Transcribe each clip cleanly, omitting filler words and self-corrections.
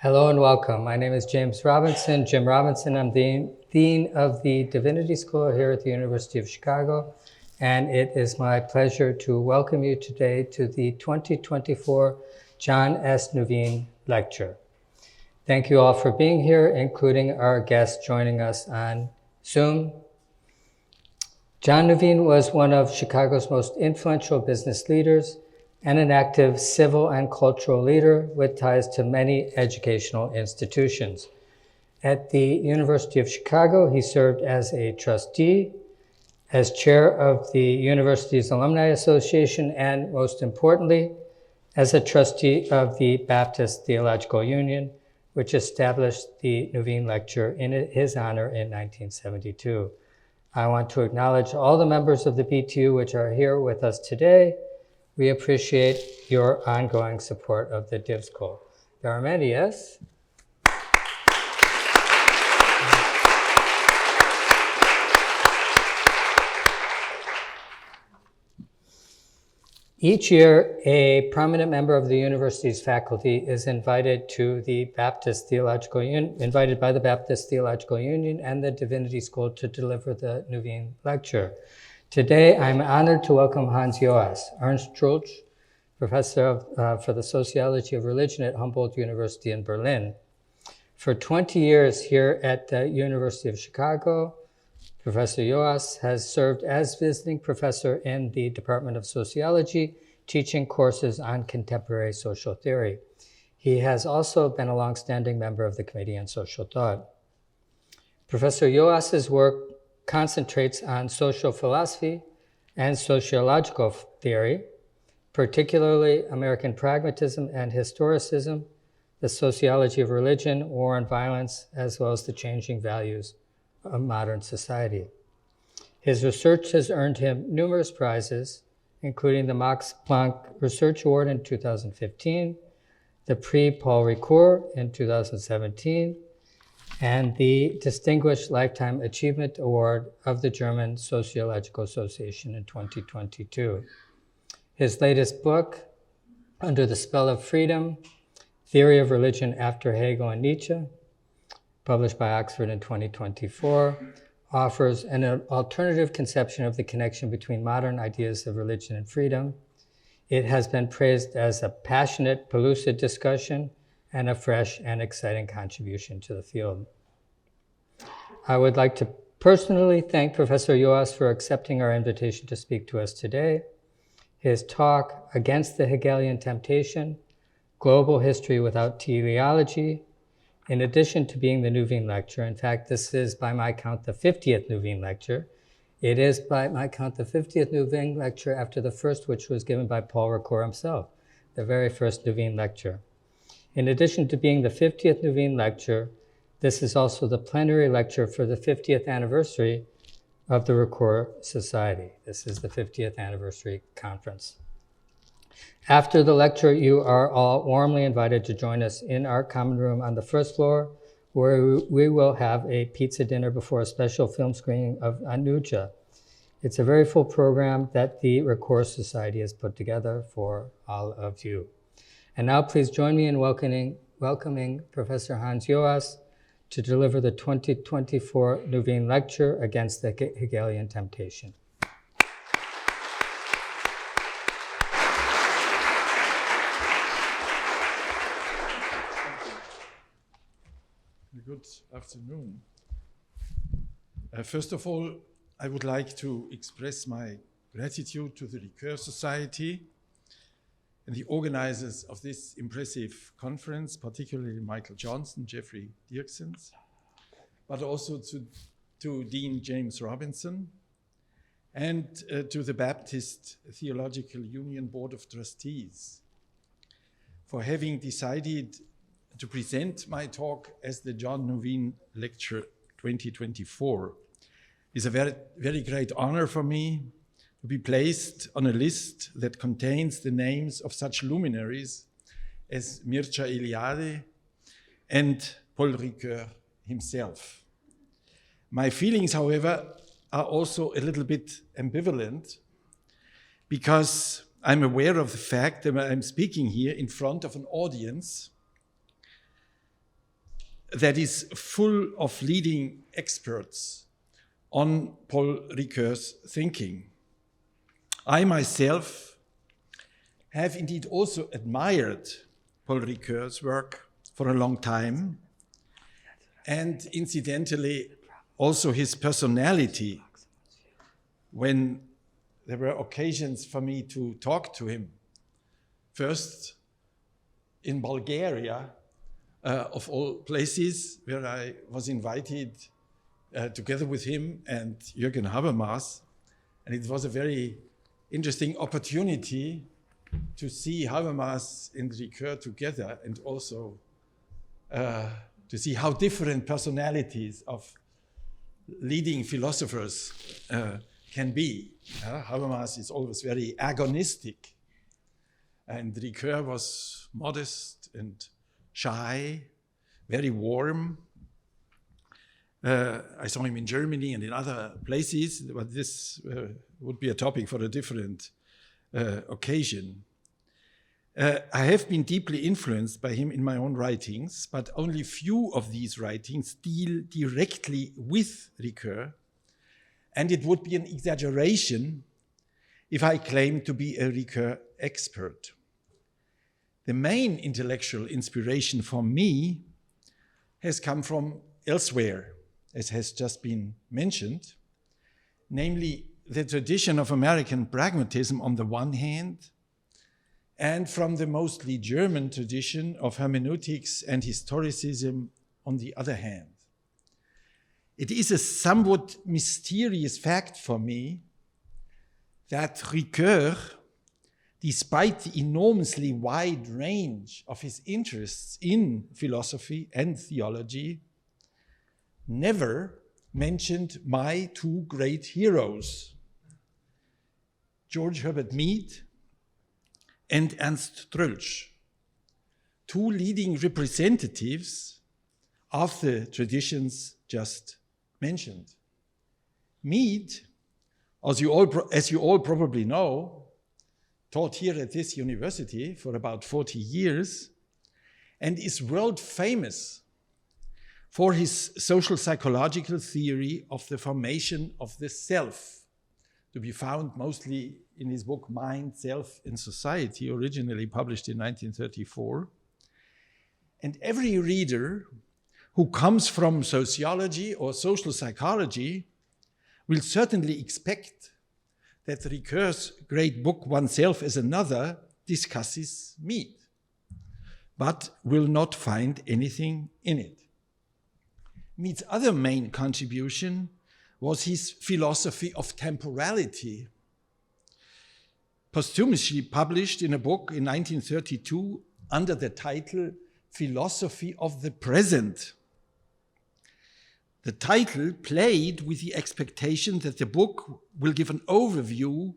Hello and welcome. My name is James Robinson, Jim Robinson. I'm the Dean of the Divinity School here at the University of Chicago, and it is my pleasure to welcome you today to the 2024 John S. Nuveen Lecture. Thank you all for being here, including our guests joining us on Zoom. John Nuveen was one of Chicago's most influential business leaders and an active civil and cultural leader with ties to many educational institutions. At the University of Chicago, he served as a trustee, as chair of the university's Alumni Association, and most importantly, as a trustee of the Baptist Theological Union, which established the Nuveen Lecture in his honor in 1972. I want to acknowledge all the members of the BTU which are here with us today. We appreciate your ongoing support of the Div School. There are many, yes? Each year, a prominent member of the university's faculty is invited by the Baptist Theological Union and the Divinity School to deliver the Nuveen Lecture. Today, I'm honored to welcome Hans Joas, Ernst Troeltsch, professor for the sociology of religion at Humboldt University in Berlin. For 20 years here at the University of Chicago, Professor Joas has served as visiting professor in the Department of Sociology, teaching courses on contemporary social theory. He has also been a longstanding member of the Committee on Social Thought. Professor Joas's work concentrates on social philosophy and sociological theory, particularly American pragmatism and historicism, the sociology of religion, war and violence, as well as the changing values of modern society. His research has earned him numerous prizes, including the Max Planck Research Award in 2015, the Prix Paul Ricoeur in 2017, and the Distinguished Lifetime Achievement Award of the German Sociological Association in 2022. His latest book, Under the Spell of Freedom, Theory of Religion After Hegel and Nietzsche, published by Oxford in 2024, offers an alternative conception of the connection between modern ideas of religion and freedom. It has been praised as a passionate, pellucid discussion and a fresh and exciting contribution to the field. I would like to personally thank Professor Joas for accepting our invitation to speak to us today. His talk, Against the Hegelian Temptation, Global History Without Teleology, in addition to being the Nuveen Lecture, in fact, this is by my count the 50th Nuveen Lecture. It is by my count the 50th Nuveen Lecture after the first, which was given by Paul Ricoeur himself, the very first Nuveen Lecture. In addition to being the 50th Nuveen Lecture, this is also the plenary lecture for the 50th anniversary of the Ricoeur Society. This is the 50th anniversary conference. After the lecture, you are all warmly invited to join us in our common room on the first floor, where we will have a pizza dinner before a special film screening of Anuja. It's a very full program that the Ricoeur Society has put together for all of you. And now please join me in welcoming Professor Hans Joas to deliver the 2024 Nuveen Lecture Against the Hegelian Temptation. Good afternoon. First of all, I would like to express my gratitude to the Ricoeur Society and the organizers of this impressive conference, particularly Michael Johnson, Jeffrey Dirksens, but also to Dean James Robinson and to the Baptist Theological Union Board of Trustees for having decided to present my talk as the John Nuveen Lecture 2024. It's a very, very great honor for me to be placed on a list that contains the names of such luminaries as Mircea Eliade and Paul Ricoeur himself. My feelings, however, are also a little bit ambivalent because I'm aware of the fact that I'm speaking here in front of an audience that is full of leading experts on Paul Ricoeur's thinking. I myself have indeed also admired Paul Ricoeur's work for a long time, and incidentally also his personality when there were occasions for me to talk to him. First in Bulgaria, of all places, where I was invited together with him and Jürgen Habermas, and it was a very interesting opportunity to see Habermas and Ricoeur together, and also to see how different personalities of leading philosophers can be. Habermas is always very agonistic, and Ricoeur was modest and shy, very warm. I saw him in Germany and in other places, but this would be a topic for a different occasion. I have been deeply influenced by him in my own writings, but only few of these writings deal directly with Ricoeur, and it would be an exaggeration if I claimed to be a Ricoeur expert. The main intellectual inspiration for me has come from elsewhere, as has just been mentioned, namely the tradition of American pragmatism on the one hand, and from the mostly German tradition of hermeneutics and historicism on the other hand. It is a somewhat mysterious fact for me that Ricoeur, despite the enormously wide range of his interests in philosophy and theology, never mentioned my two great heroes, George Herbert Mead and Ernst Troeltsch, two leading representatives of the traditions just mentioned. Mead, as you all probably know, taught here at this university for about 40 years and is world famous for his social psychological theory of the formation of the self, to be found mostly in his book Mind, Self, and Society, originally published in 1934. And every reader who comes from sociology or social psychology will certainly expect that Ricoeur's great book, Oneself as Another, discusses Mead, but will not find anything in it. Mead's other main contribution was his philosophy of temporality, posthumously published in a book in 1932 under the title Philosophy of the Present. The title played with the expectation that the book will give an overview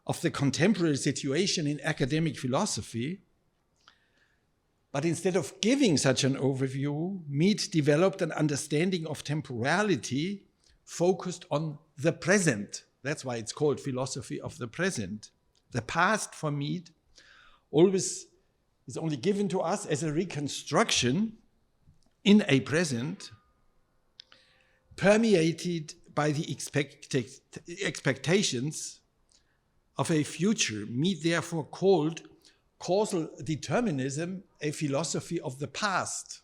of the contemporary situation in academic philosophy. But instead of giving such an overview, Mead developed an understanding of temporality focused on the present. That's why it's called philosophy of the present. The past for Mead always is only given to us as a reconstruction in a present permeated by the expectations of a future. Mead therefore called causal determinism a philosophy of the past,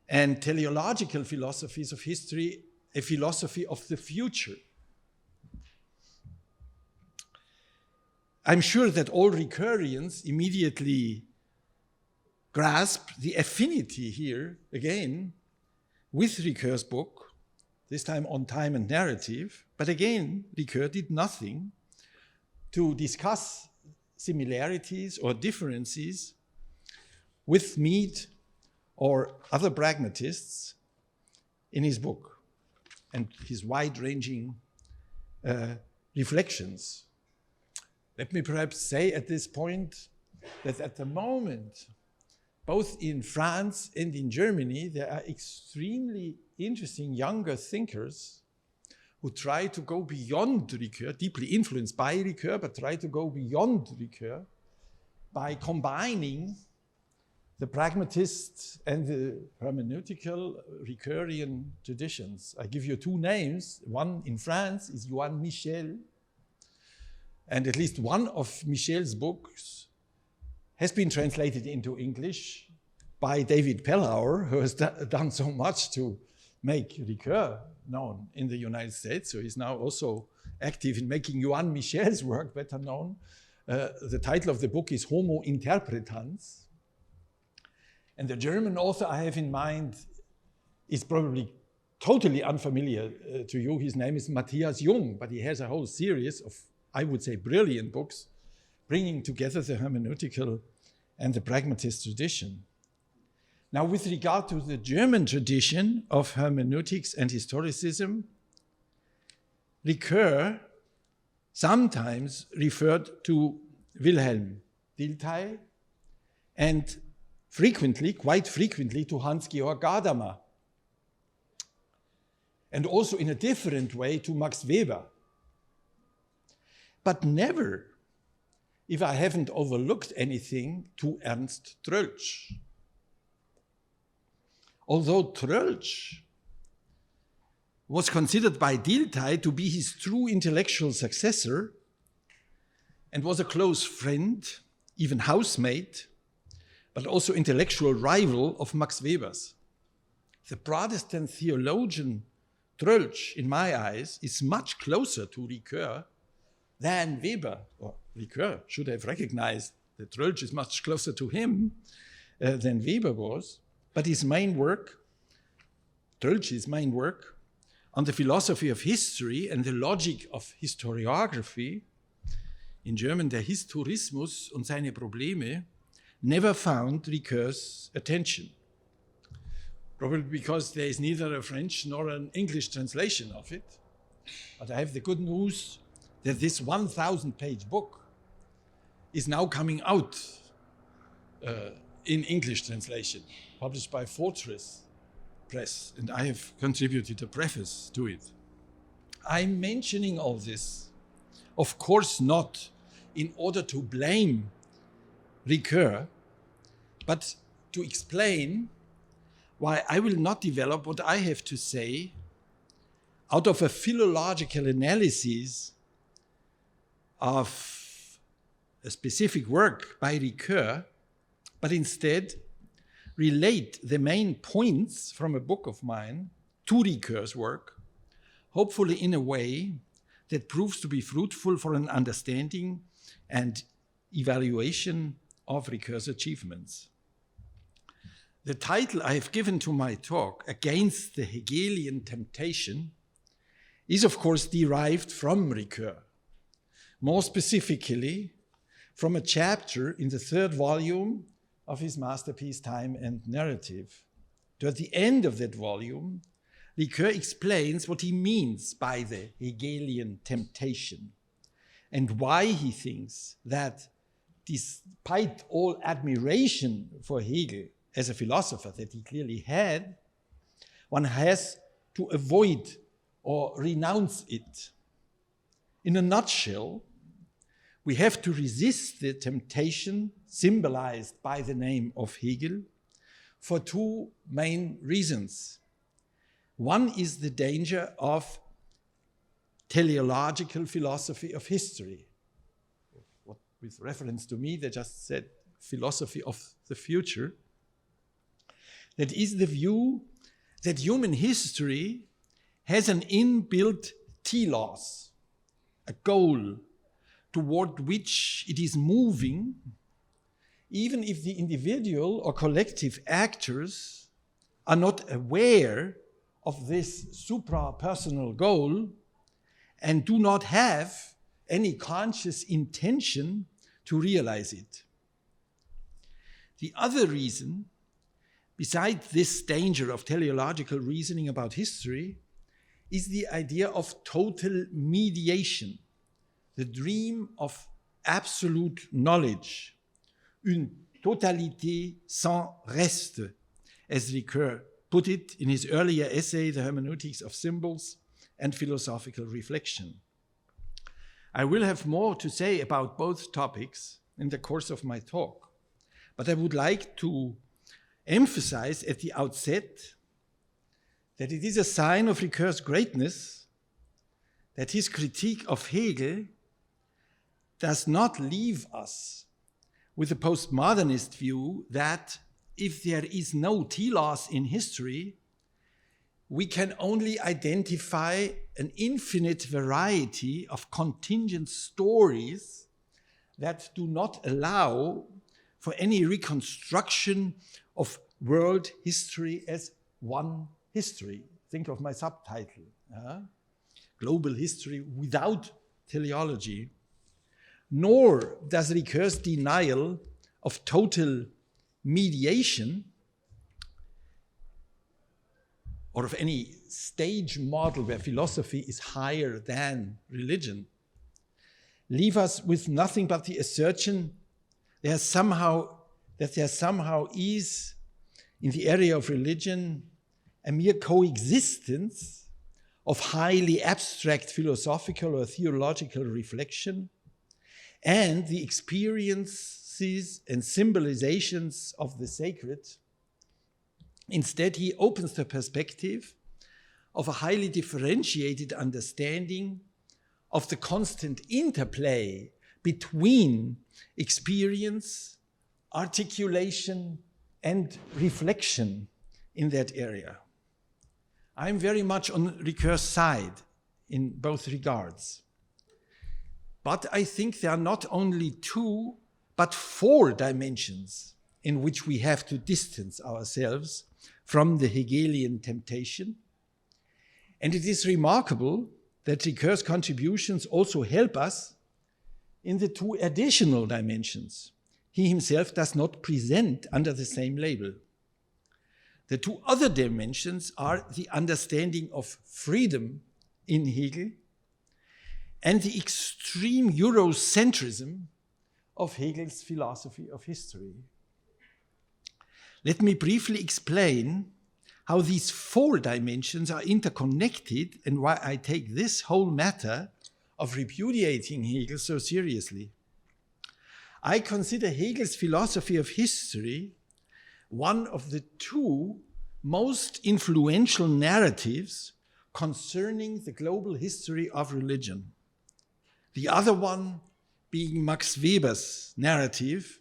and teleological philosophies of history a philosophy of the future. I'm sure that all Ricoeurians immediately grasp the affinity here, again, with Ricoeur's book, this time on time and narrative. But again, Ricoeur did nothing to discuss similarities or differences with Mead or other pragmatists in his book and his wide-ranging reflections. Let me perhaps say at this point that at the moment, both in France and in Germany, there are extremely interesting younger thinkers who try to go beyond Ricoeur, deeply influenced by Ricoeur, but try to go beyond Ricoeur by combining the pragmatist and the hermeneutical Ricoeurian traditions. I give you two names. One in France is Johann Michel, and at least one of Michel's books has been translated into English by David Pellauer, who has done so much to make Ricoeur known in the United States. So he's now also active in making Johann Michel's work better known. The title of the book is Homo Interpretans. And the German author I have in mind is probably totally unfamiliar to you. His name is Matthias Jung, but he has a whole series of, I would say, brilliant books bringing together the hermeneutical and the pragmatist tradition. Now, with regard to the German tradition of hermeneutics and historicism, Ricoeur sometimes referred to Wilhelm Dilthey and quite frequently, to Hans-Georg Gadamer, and also in a different way to Max Weber. But never, if I haven't overlooked anything, to Ernst Troeltsch. Although Troeltsch was considered by Dilthey to be his true intellectual successor and was a close friend, even housemate, but also intellectual rival of Max Weber's. The Protestant theologian Troeltsch, in my eyes, is much closer to Ricoeur than Weber. Or Ricoeur should have recognized that Troeltsch is much closer to him than Weber was. But his main work, Troeltsch's main work, on the philosophy of history and the logic of historiography, in German der Historismus und seine Probleme, never found Ricoeur's attention. Probably because there is neither a French nor an English translation of it. But I have the good news that this 1,000-page book is now coming out in English translation, published by Fortress Press, and I have contributed a preface to it. I'm mentioning all this, of course not in order to blame Ricoeur, but to explain why I will not develop what I have to say out of a philological analysis of a specific work by Ricoeur, but instead relate the main points from a book of mine to Ricoeur's work, hopefully in a way that proves to be fruitful for an understanding and evaluation of Ricoeur's achievements. The title I have given to my talk, Against the Hegelian Temptation, is of course derived from Ricoeur, more specifically from a chapter in the third volume of his masterpiece, Time and Narrative. Toward the end of that volume, Ricoeur explains what he means by the Hegelian temptation and why he thinks that despite all admiration for Hegel as a philosopher that he clearly had, one has to avoid or renounce it. In a nutshell, we have to resist the temptation symbolized by the name of Hegel for two main reasons. One is the danger of teleological philosophy of history. What, with reference to me, they just said philosophy of the future. That is the view that human history has an inbuilt telos, a goal toward which it is moving, even if the individual or collective actors are not aware of this supra-personal goal and do not have any conscious intention to realize it. The other reason, besides this danger of teleological reasoning about history, is the idea of total mediation, the dream of absolute knowledge, une totalité sans reste, as Ricoeur put it in his earlier essay, The Hermeneutics of Symbols and Philosophical Reflection. I will have more to say about both topics in the course of my talk, but I would like to emphasize at the outset that it is a sign of Ricoeur's greatness that his critique of Hegel does not leave us with a postmodernist view that if there is no telos in history, we can only identify an infinite variety of contingent stories that do not allow for any reconstruction of world history as one history. Think of my subtitle, Global History Without Teleology. Nor does Ricoeur's denial of total mediation or of any stage model where philosophy is higher than religion leave us with nothing but the assertion that there somehow is in the area of religion a mere coexistence of highly abstract philosophical or theological reflection and the experiences and symbolizations of the sacred. Instead, he opens the perspective of a highly differentiated understanding of the constant interplay between experience, articulation, and reflection in that area. I'm very much on Ricoeur's side in both regards. But I think there are not only 2, but 4 dimensions in which we have to distance ourselves from the Hegelian temptation. And it is remarkable that Ricoeur's contributions also help us in the 2 additional dimensions he himself does not present under the same label. The 2 other dimensions are the understanding of freedom in Hegel and the extreme Eurocentrism of Hegel's philosophy of history. Let me briefly explain how these 4 dimensions are interconnected and why I take this whole matter of repudiating Hegel so seriously. I consider Hegel's philosophy of history one of the 2 most influential narratives concerning the global history of religion. The other one being Max Weber's narrative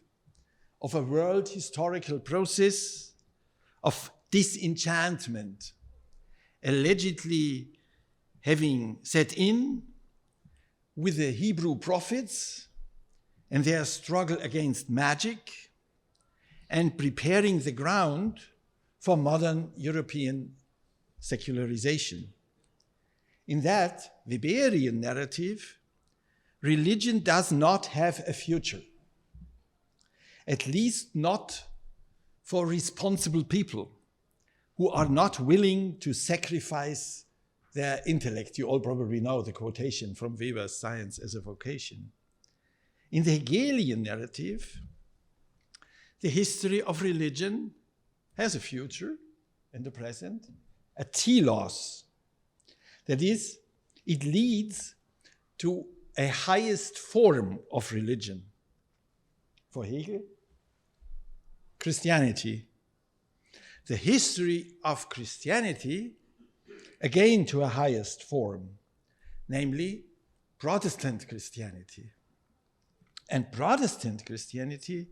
of a world historical process of disenchantment, allegedly having set in with the Hebrew prophets and their struggle against magic and preparing the ground for modern European secularization. In that Weberian narrative, religion does not have a future, at least not for responsible people who are not willing to sacrifice their intellect. You all probably know the quotation from Weber's Science as a Vocation. In the Hegelian narrative, the history of religion has a future and a present, a telos. That is, it leads to a highest form of religion. For Hegel, Christianity. The history of Christianity, again to a highest form, namely Protestant Christianity. And Protestant Christianity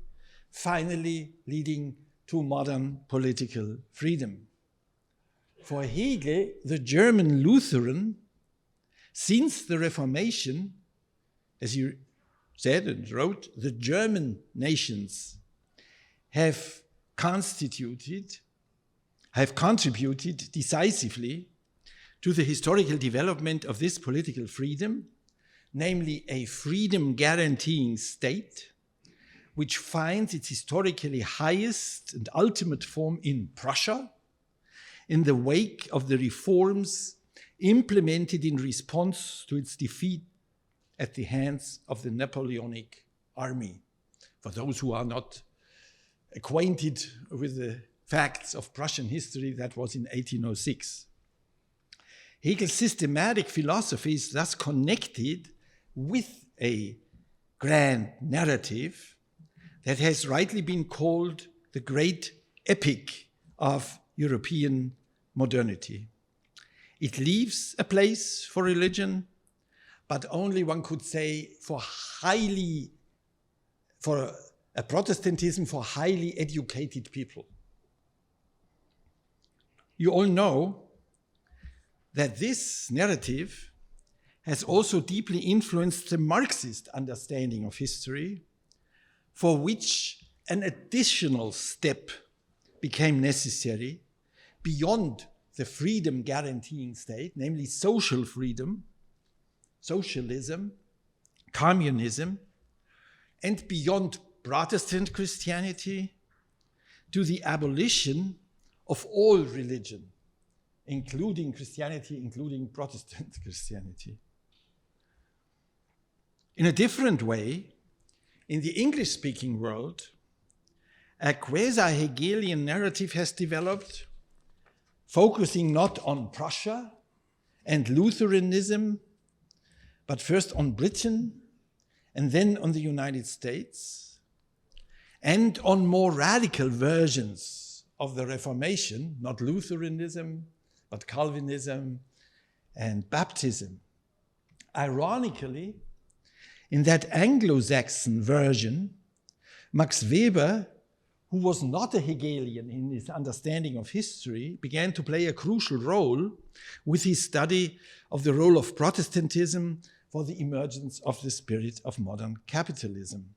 finally leading to modern political freedom. For Hegel, the German Lutheran, since the Reformation, as he said and wrote, the German nations have contributed decisively to the historical development of this political freedom, namely a freedom guaranteeing state, which finds its historically highest and ultimate form in Prussia, in the wake of the reforms implemented in response to its defeat at the hands of the Napoleonic army. For those who are not acquainted with the facts of Prussian history, that was in 1806. Hegel's systematic philosophy is thus connected with a grand narrative that has rightly been called the great epic of European modernity. It leaves a place for religion, but only, one could say, for a Protestantism for highly educated people. You all know that this narrative has also deeply influenced the Marxist understanding of history, for which an additional step became necessary beyond the freedom guaranteeing state, namely social freedom, socialism, communism, and beyond Protestant Christianity to the abolition of all religion, including Christianity, including Protestant Christianity. In a different way, in the English-speaking world, a quasi-Hegelian narrative has developed, focusing not on Prussia and Lutheranism, but first on Britain and then on the United States, and on more radical versions of the Reformation, not Lutheranism, but Calvinism and Baptism. Ironically, in that Anglo-Saxon version, Max Weber, who was not a Hegelian in his understanding of history, began to play a crucial role with his study of the role of Protestantism for the emergence of the spirit of modern capitalism.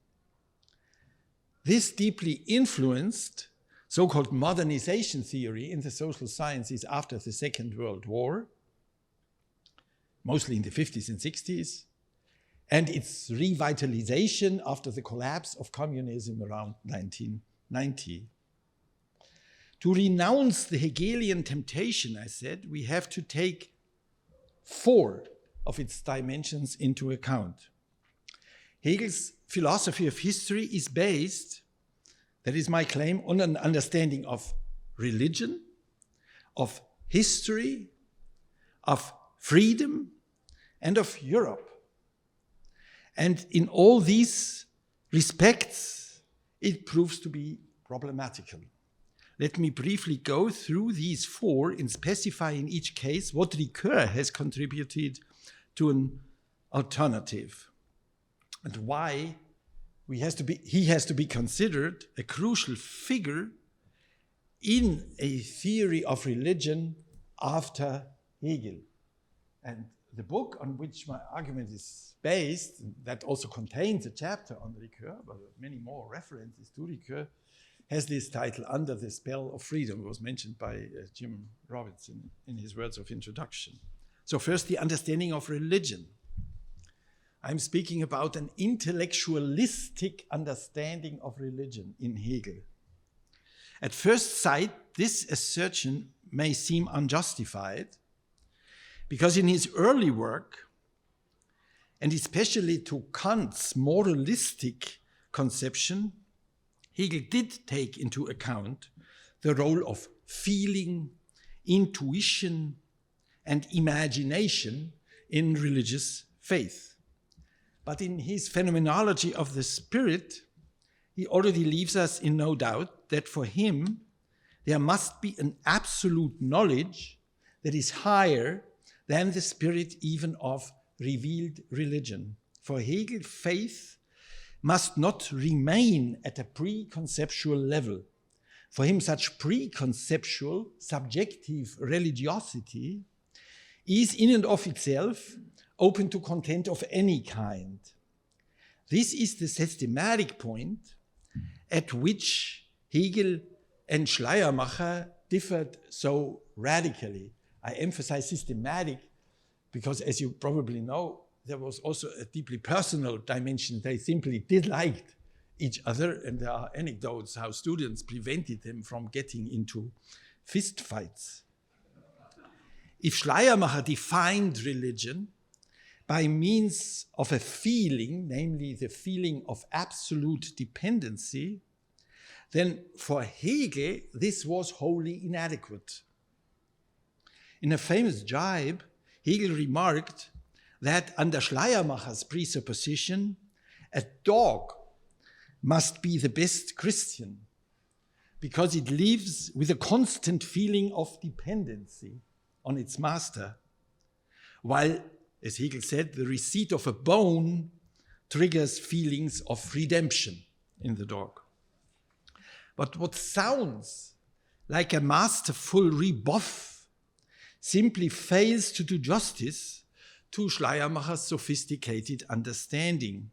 This deeply influenced so-called modernization theory in the social sciences after the Second World War, mostly in the 50s and 60s, and its revitalization after the collapse of communism around 1990. To renounce the Hegelian temptation, I said, we have to take 4 of its dimensions into account. Hegel's philosophy of history is based, that is my claim, on an understanding of religion, of history, of freedom, and of Europe. And in all these respects, it proves to be problematical. Let me briefly go through these 4 and specify in each case what Ricoeur has contributed to an alternative, and why he has to be considered a crucial figure in a theory of religion after Hegel. And the book on which my argument is based, that also contains a chapter on Ricoeur, but many more references to Ricoeur, has this title, Under the Spell of Freedom. It was mentioned by Jim Robinson in his words of introduction. So first, the understanding of religion. I'm speaking about an intellectualistic understanding of religion in Hegel. At first sight, this assertion may seem unjustified, because in his early work, and especially to Kant's moralistic conception, Hegel did take into account the role of feeling, intuition, and imagination in religious faith. But in his phenomenology of the spirit, he already leaves us in no doubt that for him, there must be an absolute knowledge that is higher than the spirit even of revealed religion. For Hegel, faith must not remain at a preconceptual level. For him, such preconceptual, subjective religiosity is in and of itself open to content of any kind. This is the systematic point at which Hegel and Schleiermacher differed so radically. I emphasize systematic because, as you probably know, there was also a deeply personal dimension. They simply did like each other, and there are anecdotes how students prevented them from getting into fist fights. If Schleiermacher defined religion by means of a feeling, namely the feeling of absolute dependency, then for Hegel, this was wholly inadequate. In a famous jibe, Hegel remarked that under Schleiermacher's presupposition, a dog must be the best Christian because it lives with a constant feeling of dependency on its master, while, as Hegel said, the receipt of a bone triggers feelings of redemption in the dog. But what sounds like a masterful rebuff simply fails to do justice to Schleiermacher's sophisticated understanding.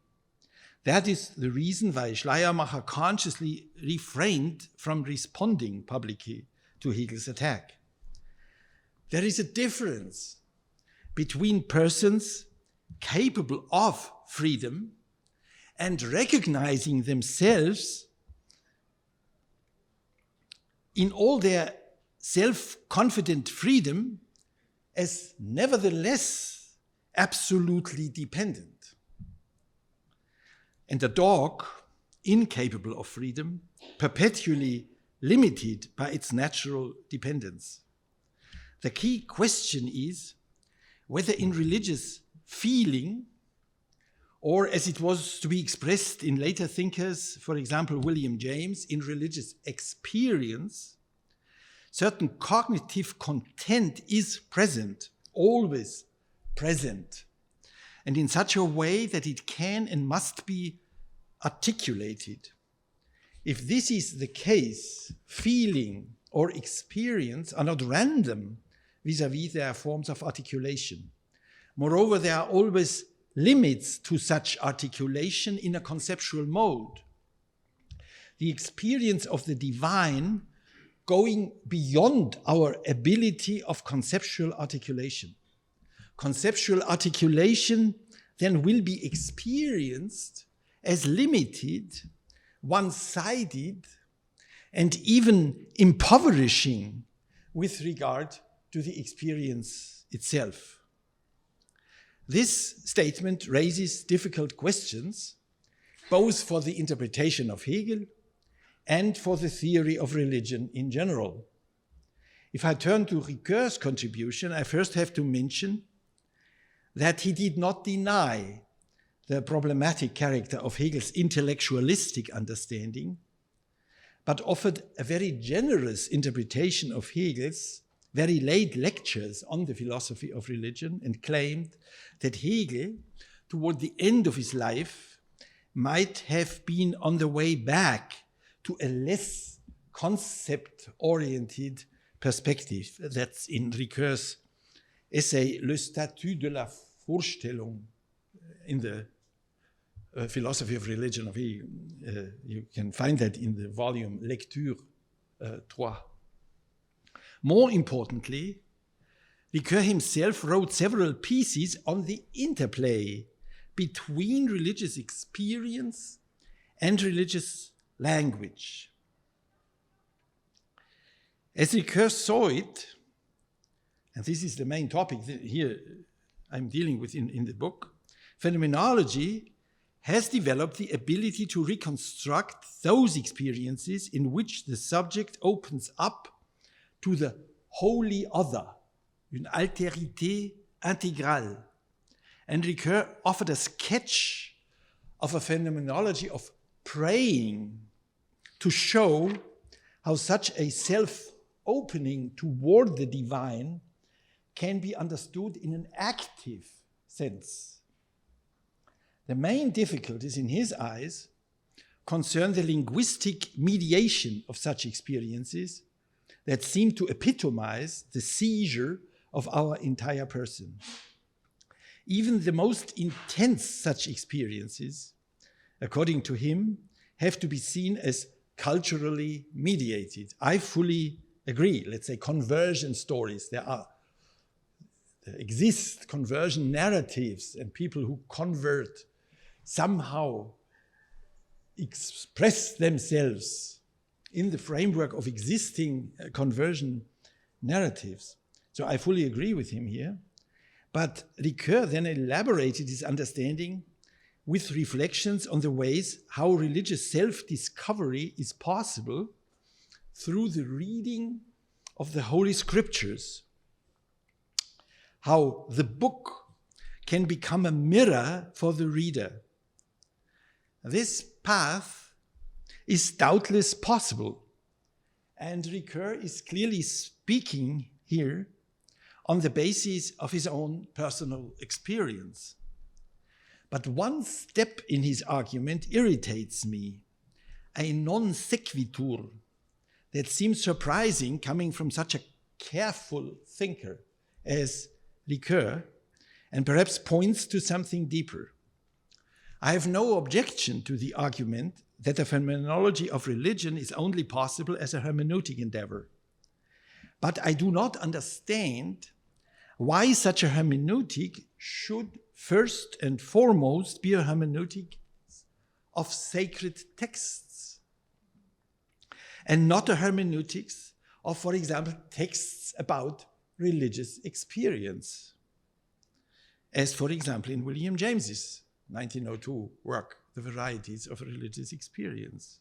That is the reason why Schleiermacher consciously refrained from responding publicly to Hegel's attack. There is a difference between persons capable of freedom and recognizing themselves in all their self-confident freedom as nevertheless absolutely dependent. And a dog, incapable of freedom, perpetually limited by its natural dependence. The key question is whether in religious feeling, or as it was to be expressed in later thinkers, for example, William James, in religious experience, certain cognitive content is present, always present, and in such a way that it can and must be articulated. If this is the case, feeling or experience are not random vis-à-vis their forms of articulation. Moreover, there are always limits to such articulation in a conceptual mode. The experience of the divine going beyond our ability of conceptual articulation. Conceptual articulation then will be experienced as limited, one-sided, and even impoverishing with regard to the experience itself. This statement raises difficult questions, both for the interpretation of Hegel and for the theory of religion in general. If I turn to Ricoeur's contribution, I first have to mention that he did not deny the problematic character of Hegel's intellectualistic understanding, but offered a very generous interpretation of Hegel's very late lectures on the philosophy of religion, and claimed that Hegel, toward the end of his life, might have been on the way back to a less concept-oriented perspective. That's in Ricoeur's essay, Le Statut de la Vorstellung, in the philosophy of religion of Hegel. You can find that in the volume Lecture 3. More importantly, Ricoeur himself wrote several pieces on the interplay between religious experience and religious language. As Ricoeur saw it, and this is the main topic that here I'm dealing with in the book, phenomenology has developed the ability to reconstruct those experiences in which the subject opens up to the wholly other, une altérité intégrale. And Ricoeur offered a sketch of a phenomenology of praying to show how such a self-opening toward the divine can be understood in an active sense. The main difficulties in his eyes concern the linguistic mediation of such experiences that seem to epitomize the seizure of our entire person. Even the most intense such experiences, according to him, have to be seen as culturally mediated. I fully agree. Let's say conversion stories. There exist conversion narratives, and people who convert somehow express themselves in the framework of existing conversion narratives. So I fully agree with him here. But Ricoeur then elaborated his understanding with reflections on the ways how religious self-discovery is possible through the reading of the Holy Scriptures. How the book can become a mirror for the reader. This path is doubtless possible, And Ricoeur is clearly speaking here on the basis of his own personal experience. But one step in his argument irritates me, a non sequitur that seems surprising coming from such a careful thinker as Ricoeur, and perhaps points to something deeper. I have no objection to the argument that the phenomenology of religion is only possible as a hermeneutic endeavor. But I do not understand why such a hermeneutic should first and foremost be a hermeneutic of sacred texts, and not a hermeneutics of, for example, texts about religious experience, as, for example, in William James's 1902 work, The Varieties of Religious Experience,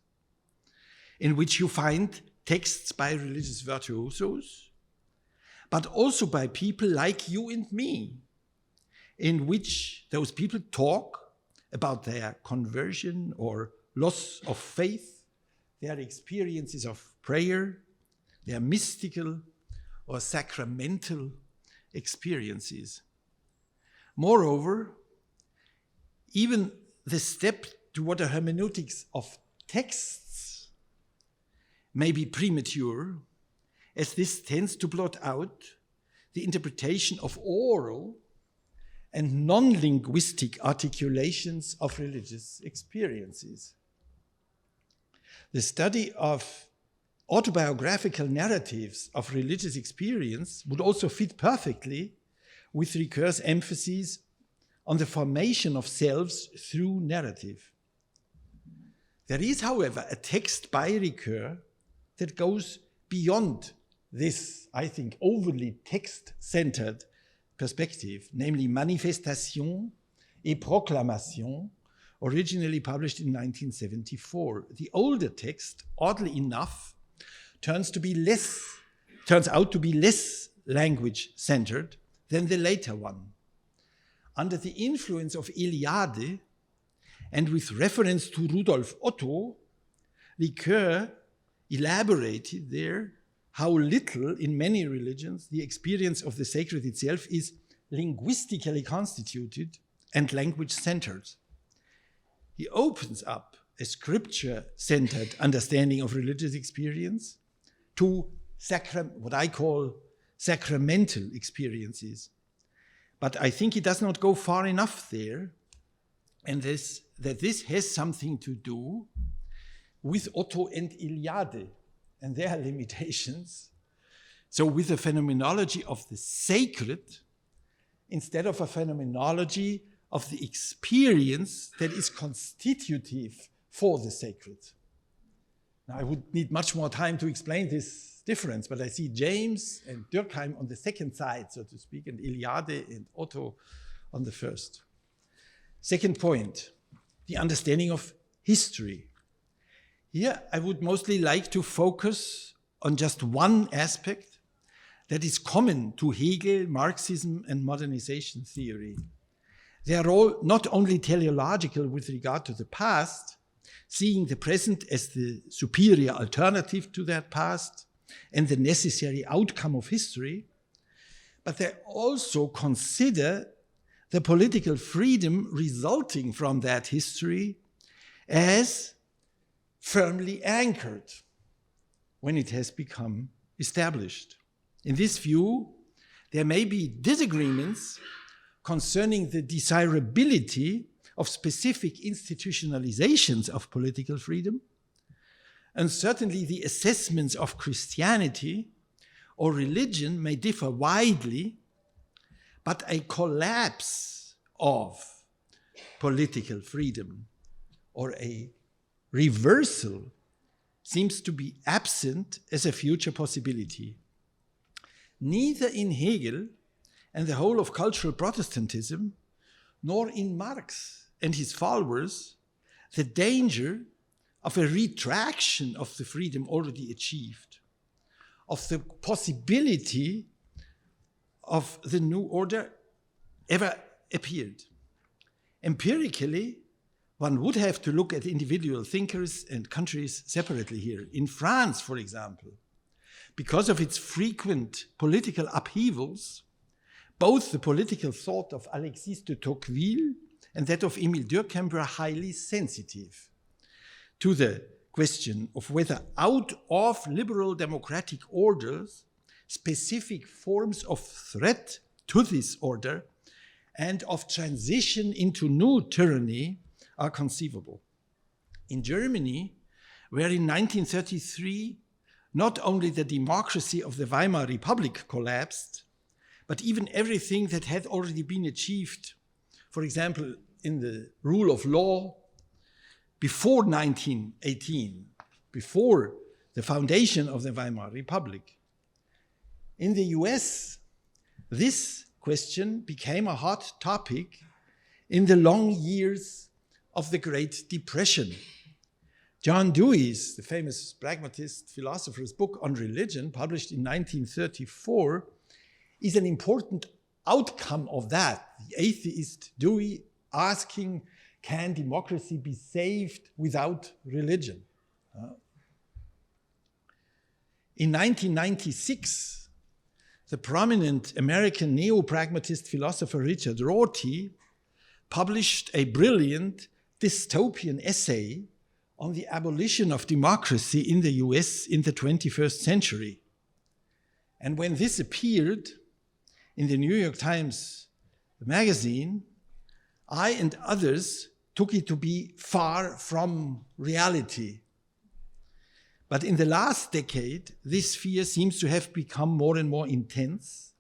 in which you find texts by religious virtuosos, but also by people like you and me, in which those people talk about their conversion or loss of faith, their experiences of prayer, their mystical or sacramental experiences. Moreover, even the step toward a hermeneutics of texts may be premature, as this tends to blot out the interpretation of oral and non-linguistic articulations of religious experiences. The study of autobiographical narratives of religious experience would also fit perfectly with Ricoeur's emphasis on the formation of selves through narrative. There is, however, a text by Ricoeur that goes beyond this, I think, overly text-centered perspective, namely Manifestation et Proclamation, originally published in 1974. The older text, oddly enough, turns out to be less language-centered than the later one. Under the influence of Eliade, and with reference to Rudolf Otto, Ricoeur elaborated there how little in many religions the experience of the sacred itself is linguistically constituted and language-centered. He opens up a scripture-centered understanding of religious experience to what I call sacramental experiences. But I think he does not go far enough there, and that this has something to do with Otto and Eliade and their limitations. So with the phenomenology of the sacred, instead of a phenomenology of the experience that is constitutive for the sacred. Now, I would need much more time to explain this difference, but I see James and Durkheim on the second side, so to speak, and Eliade and Otto on the first. Second point, the understanding of history. Here, I would mostly like to focus on just one aspect that is common to Hegel, Marxism, and modernization theory. They are all not only teleological with regard to the past, seeing the present as the superior alternative to that past and the necessary outcome of history, but they also consider the political freedom resulting from that history as firmly anchored when it has become established. In this view, there may be disagreements concerning the desirability of specific institutionalizations of political freedom, and certainly the assessments of Christianity or religion may differ widely, but a collapse of political freedom or a reversal seems to be absent as a future possibility. Neither in Hegel and the whole of cultural Protestantism, nor in Marx and his followers, the danger of a retraction of the freedom already achieved, of the possibility of the new order ever appeared. Empirically, one would have to look at individual thinkers and countries separately here. In France, for example, because of its frequent political upheavals, both the political thought of Alexis de Tocqueville and that of Émile Durkheim were highly sensitive to the question of whether out of liberal democratic orders, specific forms of threat to this order and of transition into new tyranny are conceivable. In Germany, where in 1933 not only the democracy of the Weimar Republic collapsed, but even everything that had already been achieved, for example, in the rule of law before 1918, before the foundation of the Weimar Republic. In the US, this question became a hot topic in the long years of the Great Depression. John Dewey's, the famous pragmatist philosopher's book on religion, published in 1934, is an important outcome of that. The atheist Dewey asking, can democracy be saved without religion? In 1996, the prominent American neo-pragmatist philosopher Richard Rorty published a brilliant dystopian essay on the abolition of democracy in the US in the 21st century. And when this appeared in the New York Times magazine, I and others took it to be far from reality. But in the last decade, this fear seems to have become more and more intense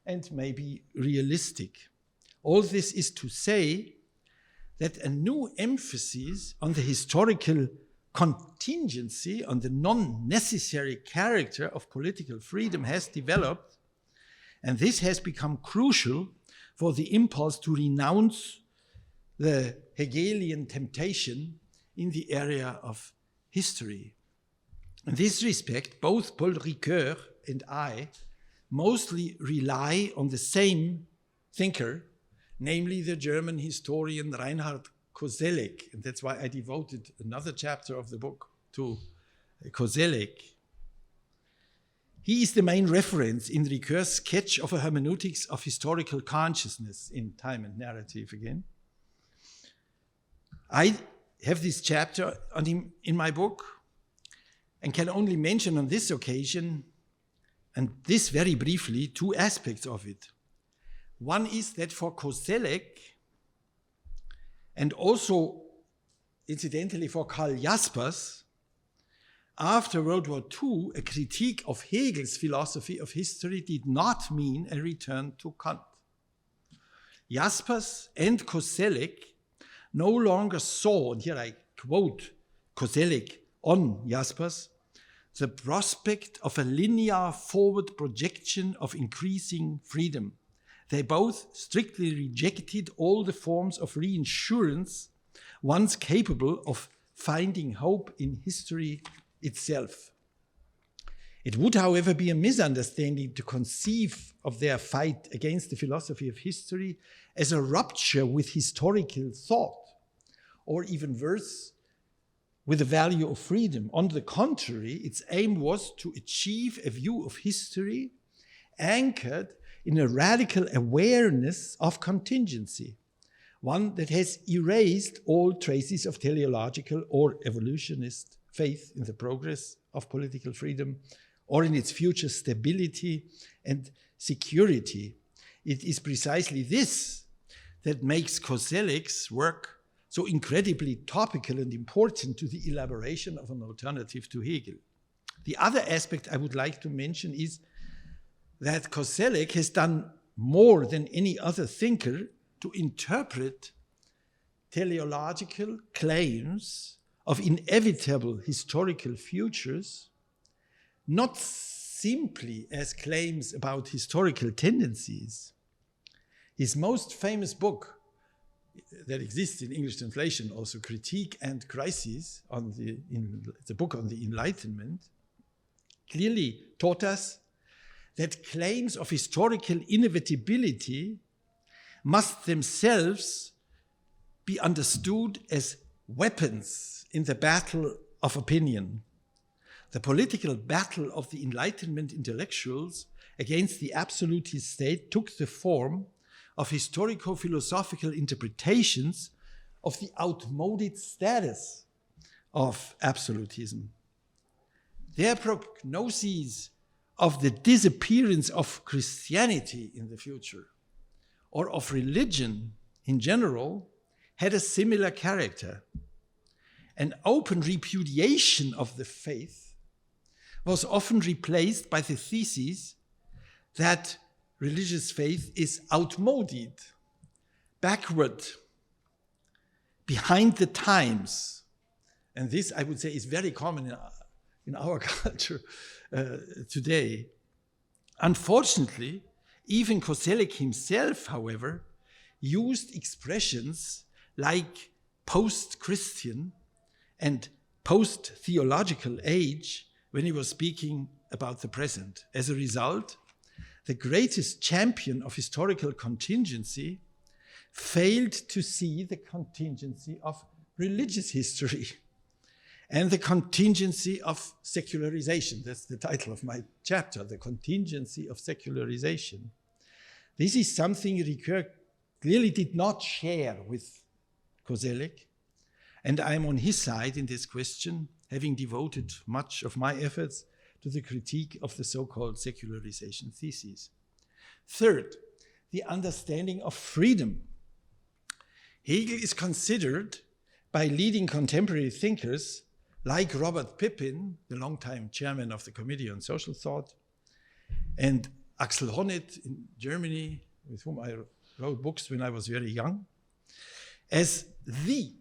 and maybe realistic. All this is to say that a new emphasis on the historical contingency, on the non-necessary character of political freedom has developed, and this has become crucial for the impulse to renounce the Hegelian temptation in the area of history. In this respect, both Paul Ricoeur and I mostly rely on the same thinker, namely the German historian Reinhard Koselleck, and that's why I devoted another chapter of the book to Koselleck. He is the main reference in Ricoeur's sketch of a hermeneutics of historical consciousness in Time and Narrative again. I have this chapter on him in my book and can only mention on this occasion, and this very briefly, two aspects of it. One is that for Koselleck, and also incidentally for Karl Jaspers, after World War II, a critique of Hegel's philosophy of history did not mean a return to Kant. Jaspers and Koselleck no longer saw, and here I quote Koselleck on Jaspers, the prospect of a linear forward projection of increasing freedom. They both strictly rejected all the forms of reinsurance once capable of finding hope in history itself. It would, however, be a misunderstanding to conceive of their fight against the philosophy of history as a rupture with historical thought, or even worse, with the value of freedom. On the contrary, its aim was to achieve a view of history anchored in a radical awareness of contingency, one that has erased all traces of teleological or evolutionist faith in the progress of political freedom or in its future stability and security. It is precisely this that makes Koselleck's work so incredibly topical and important to the elaboration of an alternative to Hegel. The other aspect I would like to mention is that Koselleck has done more than any other thinker to interpret teleological claims of inevitable historical futures, not simply as claims about historical tendencies. His most famous book, that exists in English translation also, Critique and Crisis, the book on the Enlightenment, clearly taught us that claims of historical inevitability must themselves be understood as weapons in the battle of opinion. the political battle of the Enlightenment intellectuals against the absolutist state took the form of historico-philosophical interpretations of the outmoded status of absolutism. Their prognoses of the disappearance of Christianity in the future, or of religion in general, had a similar character. An open repudiation of the faith was often replaced by the thesis that religious faith is outmoded, backward, behind the times. And this, I would say, is very common in our culture today. Unfortunately, even Koselleck himself, however, used expressions like post-Christian and post-theological age when he was speaking about the present. As a result, the greatest champion of historical contingency failed to see the contingency of religious history and the contingency of secularization. That's the title of my chapter, the contingency of secularization. This is something Ricoeur clearly did not share with Koselleck, and I'm on his side in this question, having devoted much of my efforts to the critique of the so-called secularization thesis. Third, the understanding of freedom. Hegel is considered by leading contemporary thinkers like Robert Pippin, the longtime chairman of the Committee on Social Thought, and Axel Honneth in Germany, with whom I wrote books when I was very young, as the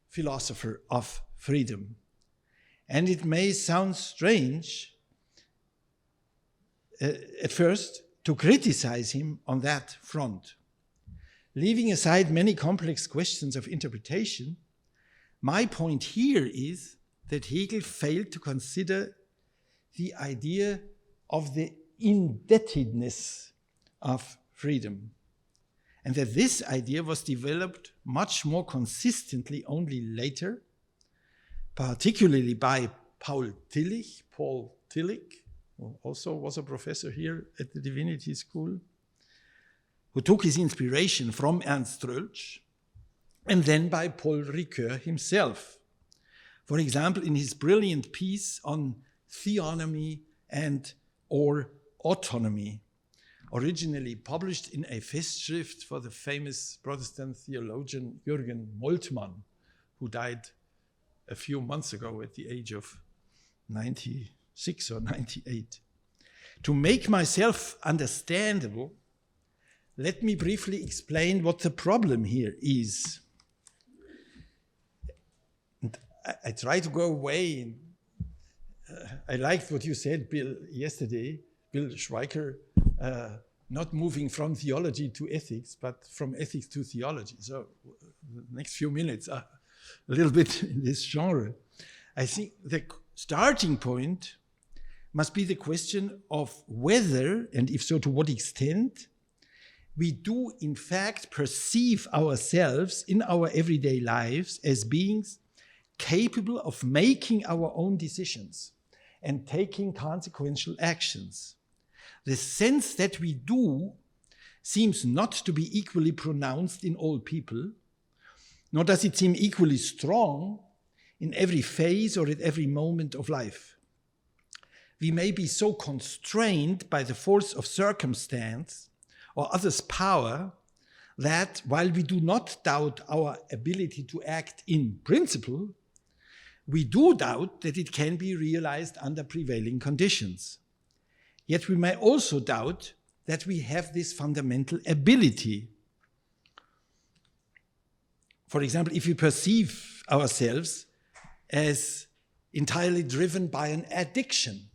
philosopher of freedom. And it may sound strange at first to criticize him on that front. Leaving aside many complex questions of interpretation, my point here is that Hegel failed to consider the idea of the indebtedness of freedom, and that this idea was developed much more consistently only later, particularly by Paul Tillich, who also was a professor here at the Divinity School, who took his inspiration from Ernst Röltsch, and then by Paul Ricoeur himself. For example, in his brilliant piece on theonomy and or autonomy, originally published in a Festschrift for the famous Protestant theologian Jürgen Moltmann, who died a few months ago at the age of 96 or 98. To make myself understandable, let me briefly explain what the problem here is. And I try to go away. I liked what you said, Bill, yesterday, Bill Schweiker, not moving from theology to ethics, but from ethics to theology. So the next few minutes are a little bit in this genre. I think the starting point must be the question of whether, and if so, to what extent, we do in fact perceive ourselves in our everyday lives as beings capable of making our own decisions and taking consequential actions. The sense that we do seems not to be equally pronounced in all people, nor does it seem equally strong in every phase or at every moment of life. We may be so constrained by the force of circumstance or others' power that while we do not doubt our ability to act in principle, we do doubt that it can be realized under prevailing conditions. Yet we may also doubt that we have this fundamental ability. For example, if we perceive ourselves as entirely driven by an addiction,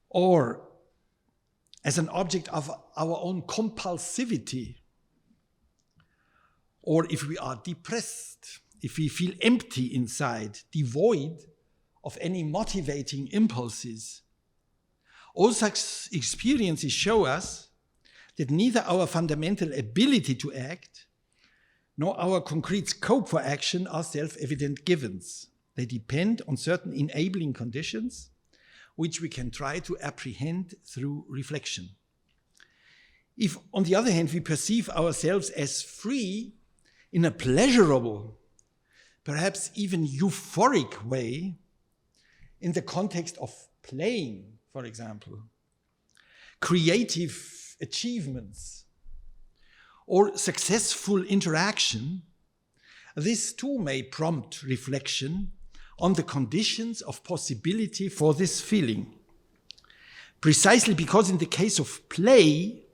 or as an object of our own compulsivity, or if we are depressed, if we feel empty inside, devoid of any motivating impulses. All such experiences show us that neither our fundamental ability to act nor our concrete scope for action are self-evident givens. They depend on certain enabling conditions, which we can try to apprehend through reflection. If, on the other hand, we perceive ourselves as free in a pleasurable, perhaps even euphoric way, in the context of playing, for example, creative achievements, or successful interaction, this too may prompt reflection on the conditions of possibility for this feeling. Precisely because in the case of play,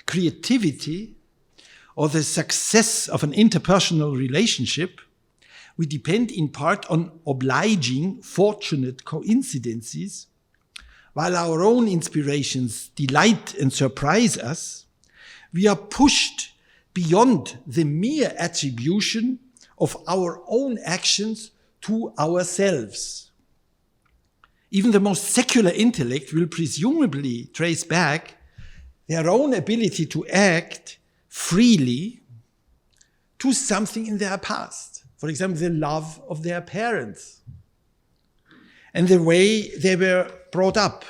creativity, or the success of an interpersonal relationship, we depend in part on obliging, fortunate coincidences, while our own inspirations delight and surprise us. We are pushed beyond the mere attribution of our own actions to ourselves. Even the most secular intellect will presumably trace back their own ability to act freely to something in their past. For example, the love of their parents and the way they were brought up,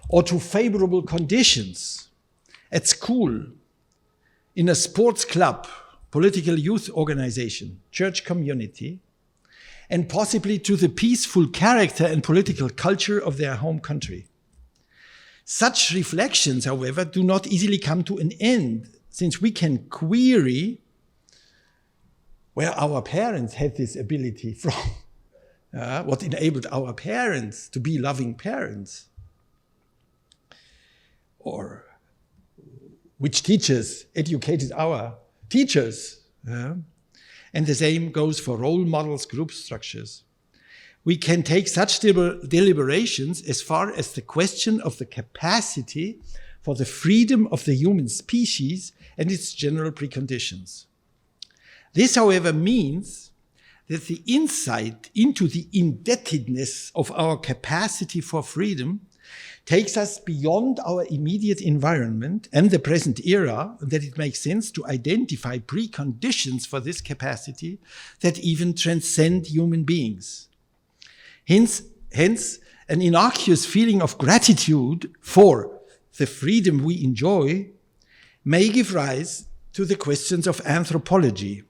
or to favorable conditions at school, in a sports club, political youth organization, church community, and possibly to the peaceful character and political culture of their home country. Such reflections, however, do not easily come to an end, since we can query where our parents had this ability from, what enabled our parents to be loving parents, or which teachers educated our teachers. And the same goes for role models, group structures. We can take such deliberations as far as the question of the capacity for the freedom of the human species and its general preconditions. This, however, means that the insight into the indebtedness of our capacity for freedom takes us beyond our immediate environment and the present era, and that it makes sense to identify preconditions for this capacity that even transcend human beings. Hence, an innocuous feeling of gratitude for the freedom we enjoy may give rise to the questions of anthropology,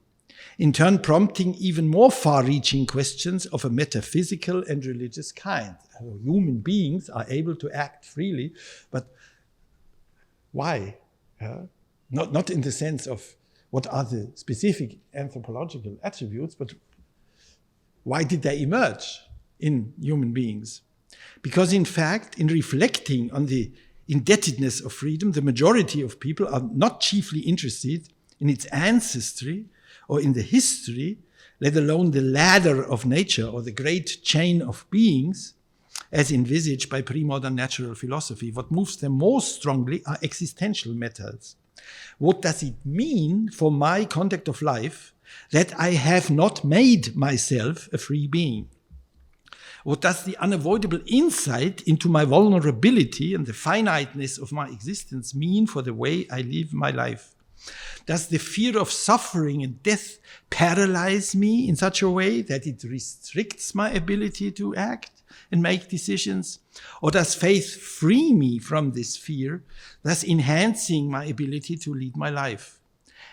in turn prompting even more far-reaching questions of a metaphysical and religious kind. Human beings are able to act freely, but why? Not in the sense of what are the specific anthropological attributes, but why did they emerge in human beings? Because in fact, in reflecting on the indebtedness of freedom, the majority of people are not chiefly interested in its ancestry or in the history, let alone the ladder of nature or the great chain of beings as envisaged by pre-modern natural philosophy. What moves them most strongly are existential matters. What does it mean for my conduct of life that I have not made myself a free being? What does the unavoidable insight into my vulnerability and the finiteness of my existence mean for the way I live my life? Does the fear of suffering and death paralyze me in such a way that it restricts my ability to act and make decisions? Or does faith free me from this fear, thus enhancing my ability to lead my life?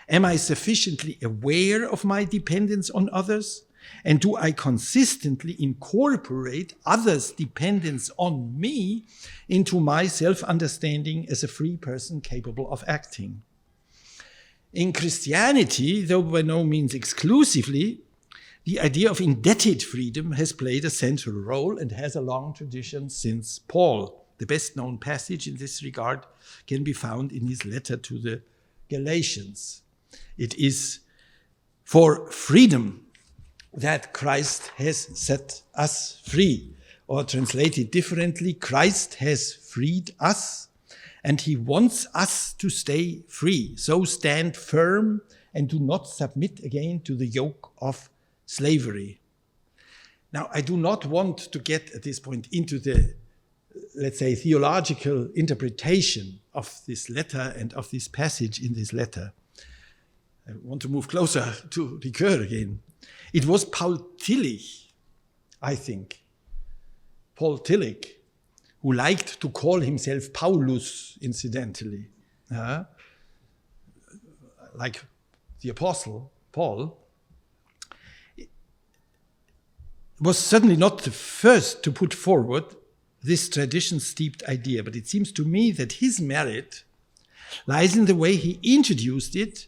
Am I sufficiently aware of my dependence on others? And do I consistently incorporate others' dependence on me into my self-understanding as a free person capable of acting? In Christianity, though by no means exclusively, the idea of indebted freedom has played a central role and has a long tradition since Paul. The best-known passage in this regard can be found in his letter to the Galatians. It is for freedom that Christ has set us free. Or translated differently, Christ has freed us, and he wants us to stay free. So stand firm and do not submit again to the yoke of slavery. Now, I do not want to get at this point into the, let's say, theological interpretation of this letter and of this passage in this letter. I want to move closer to Ricoeur again. It was Paul Tillich, I think, Paul Tillich, who liked to call himself Paulus, incidentally, like the apostle Paul, was certainly not the first to put forward this tradition-steeped idea, but it seems to me that his merit lies in the way he introduced it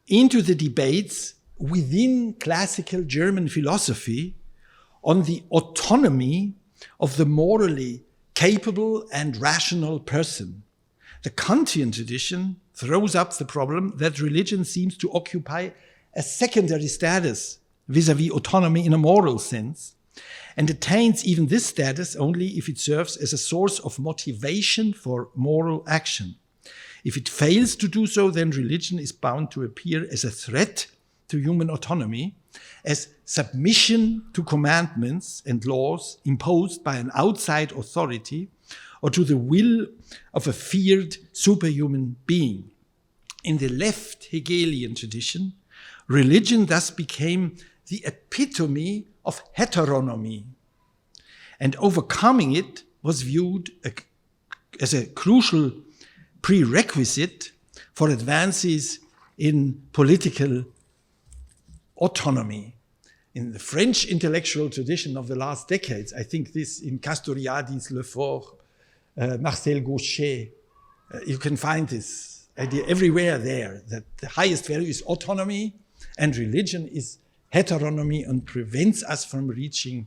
into the debates within classical German philosophy on the autonomy of the morally capable and rational person. The Kantian tradition throws up the problem that religion seems to occupy a secondary status vis-à-vis autonomy in a moral sense, and attains even this status only if it serves as a source of motivation for moral action. If it fails to do so, then religion is bound to appear as a threat to human autonomy, as submission to commandments and laws imposed by an outside authority, or to the will of a feared superhuman being. In the Left Hegelian tradition, religion thus became the epitome of heteronomy, and overcoming it was viewed as a crucial prerequisite for advances in political autonomy. In the French intellectual tradition of the last decades, I think this in Castoriadis, Lefort, Marcel Gauchet, you can find this idea everywhere there, that the highest value is autonomy and religion is heteronomy and prevents us from reaching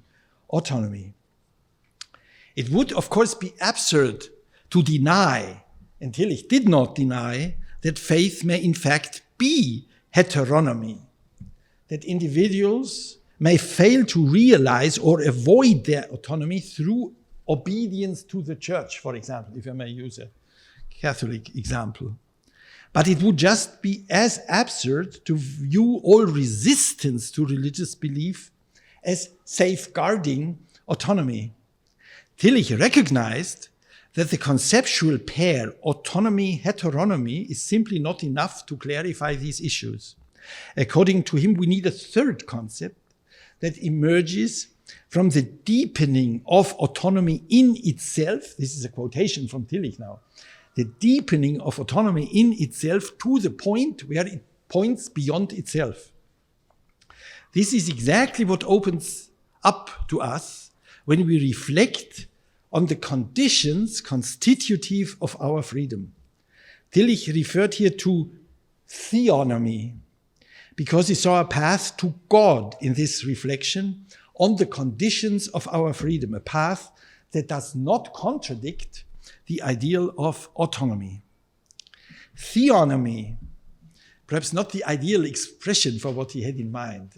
autonomy. It would, of course, be absurd to deny, and Tillich did not deny, that faith may in fact be heteronomy, that individuals may fail to realize or avoid their autonomy through obedience to the church, for example, if I may use a Catholic example. But it would just be as absurd to view all resistance to religious belief as safeguarding autonomy. Tillich recognized that the conceptual pair autonomy-heteronomy is simply not enough to clarify these issues. According to him, we need a third concept that emerges from the deepening of autonomy in itself. This is a quotation from Tillich now. The deepening of autonomy in itself to the point where it points beyond itself. This is exactly what opens up to us when we reflect on the conditions constitutive of our freedom. Tillich referred here to theonomy, because he saw a path to God in this reflection on the conditions of our freedom, a path that does not contradict the ideal of autonomy. Theonomy, perhaps not the ideal expression for what he had in mind,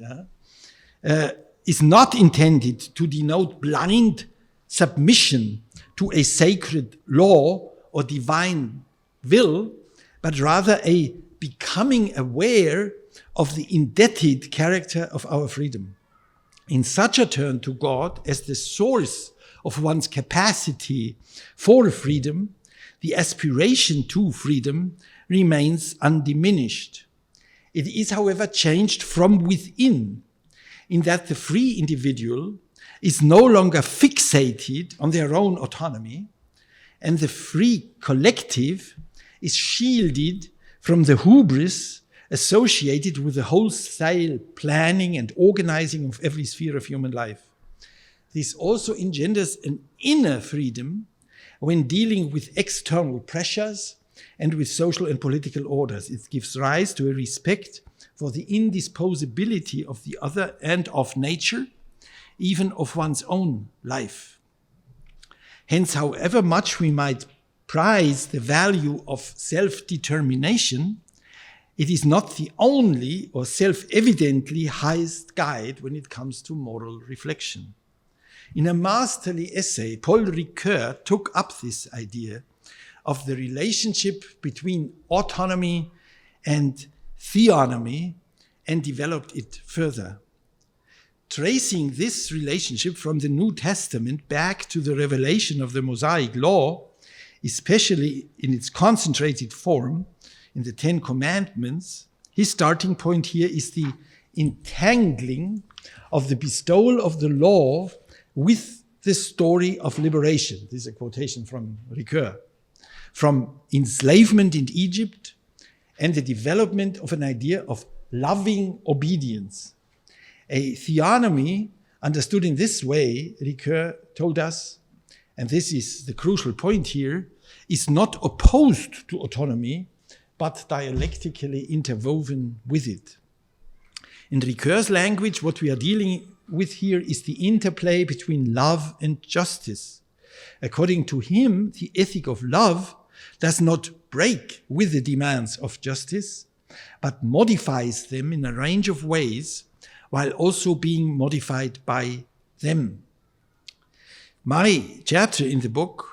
is not intended to denote blind submission to a sacred law or divine will, but rather a becoming aware of the indebted character of our freedom. In such a turn to God as the source of one's capacity for freedom, the aspiration to freedom remains undiminished. It is, however, changed from within, in that the free individual is no longer fixated on their own autonomy, and the free collective is shielded from the hubris associated with the wholesale planning and organizing of every sphere of human life. This also engenders an inner freedom when dealing with external pressures and with social and political orders. It gives rise to a respect for the indisposability of the other and of nature, even of one's own life. Hence, however much we might prize the value of self-determination, it is not the only or self-evidently highest guide when it comes to moral reflection. In a masterly essay, Paul Ricoeur took up this idea of the relationship between autonomy and theonomy and developed it further. Tracing this relationship from the New Testament back to the revelation of the Mosaic Law, especially in its concentrated form in the Ten Commandments, his starting point here is the entangling of the bestowal of the law with the story of liberation. This is a quotation from Ricoeur. From enslavement in Egypt and the development of an idea of loving obedience. A theonomy understood in this way, Ricoeur told us, and this is the crucial point here, is not opposed to autonomy, but dialectically interwoven with it. In Ricoeur's language, what we are dealing with here is the interplay between love and justice. According to him, the ethic of love does not break with the demands of justice, but modifies them in a range of ways, while also being modified by them. My chapter in the book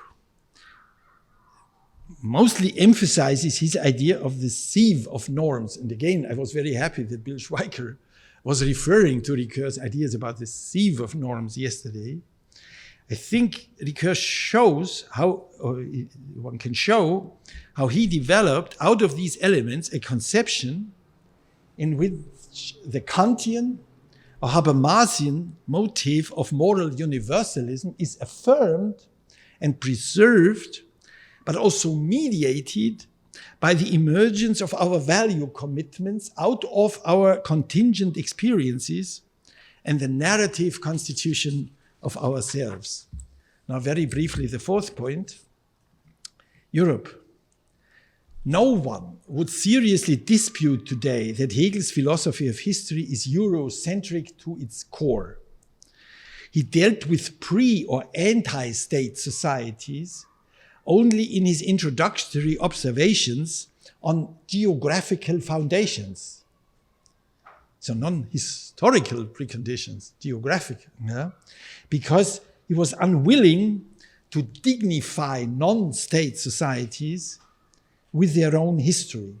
mostly emphasizes his idea of the sieve of norms. And again, I was very happy that Bill Schweiker was referring to Ricoeur's ideas about the sieve of norms yesterday. I think Ricoeur shows how, or one can show how he developed out of these elements a conception in which the Kantian or Habermasian motive of moral universalism is affirmed and preserved, but also mediated by the emergence of our value commitments out of our contingent experiences and the narrative constitution of ourselves. Now, very briefly, the fourth point, Europe. No one would seriously dispute today that Hegel's philosophy of history is Eurocentric to its core. He dealt with pre- or anti-state societies only in his introductory observations on geographical foundations. So non-historical preconditions, geographical, yeah? Because he was unwilling to dignify non-state societies with their own history.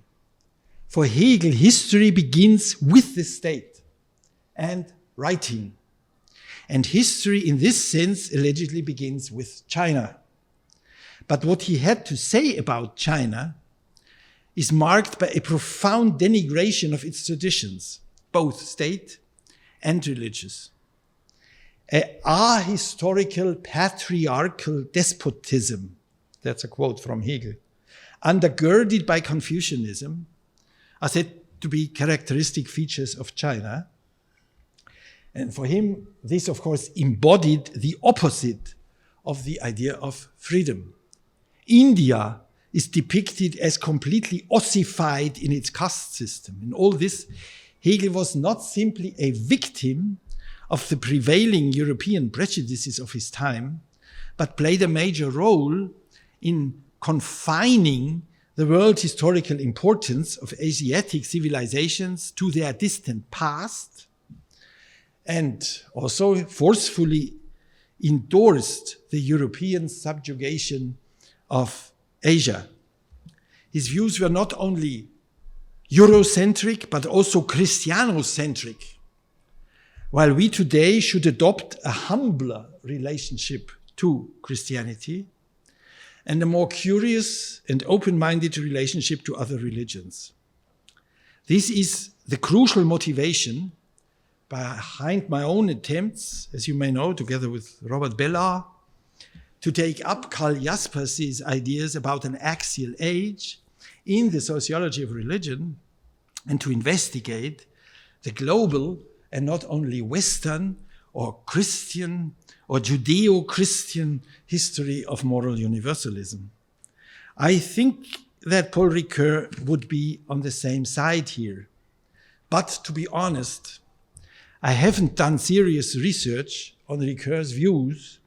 For Hegel, history begins with the state and writing. And history in this sense allegedly begins with China. But what he had to say about China is marked by a profound denigration of its traditions, both state and religious. A ahistorical patriarchal despotism, that's a quote from Hegel, undergirded by Confucianism, are said to be characteristic features of China. And for him, this, of course, embodied the opposite of the idea of freedom. India is depicted as completely ossified in its caste system. In all this, Hegel was not simply a victim of the prevailing European prejudices of his time, but played a major role in confining the world historical importance of Asiatic civilizations to their distant past, and also forcefully endorsed the European subjugation of Asia. His views were not only Eurocentric, but also Christianocentric, while we today should adopt a humbler relationship to Christianity and a more curious and open-minded relationship to other religions. This is the crucial motivation behind my own attempts, as you may know, together with Robert Bellar, to take up Karl Jaspers' ideas about an axial age in the sociology of religion and to investigate the global and not only Western or Christian or Judeo-Christian history of moral universalism. I think that Paul Ricoeur would be on the same side here. But to be honest, I haven't done serious research on Ricoeur's views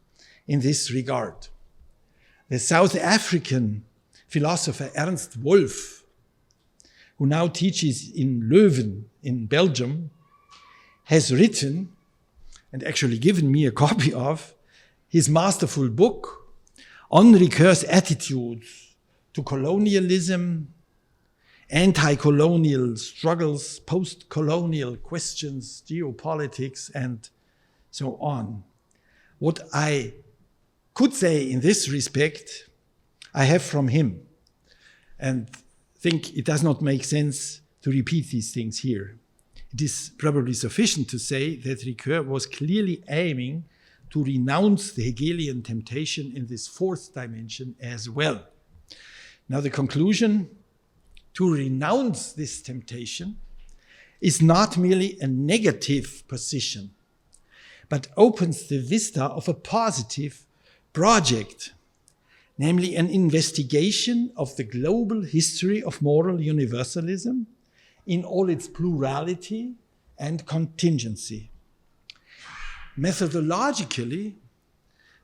in this regard. The South African philosopher Ernst Wolff, who now teaches in Leuven in Belgium, has written, and actually given me a copy of, his masterful book on Ricoeur's attitudes to colonialism, anti-colonial struggles, post-colonial questions, geopolitics, and so on. What I could say in this respect, I have from him, and think it does not make sense to repeat these things here. it is probably sufficient to say that Ricoeur was clearly aiming to renounce the Hegelian temptation in this fourth dimension as well. Now, the conclusion to renounce this temptation is not merely a negative position, but opens the vista of a positive project, namely an investigation of the global history of moral universalism in all its plurality and contingency. Methodologically,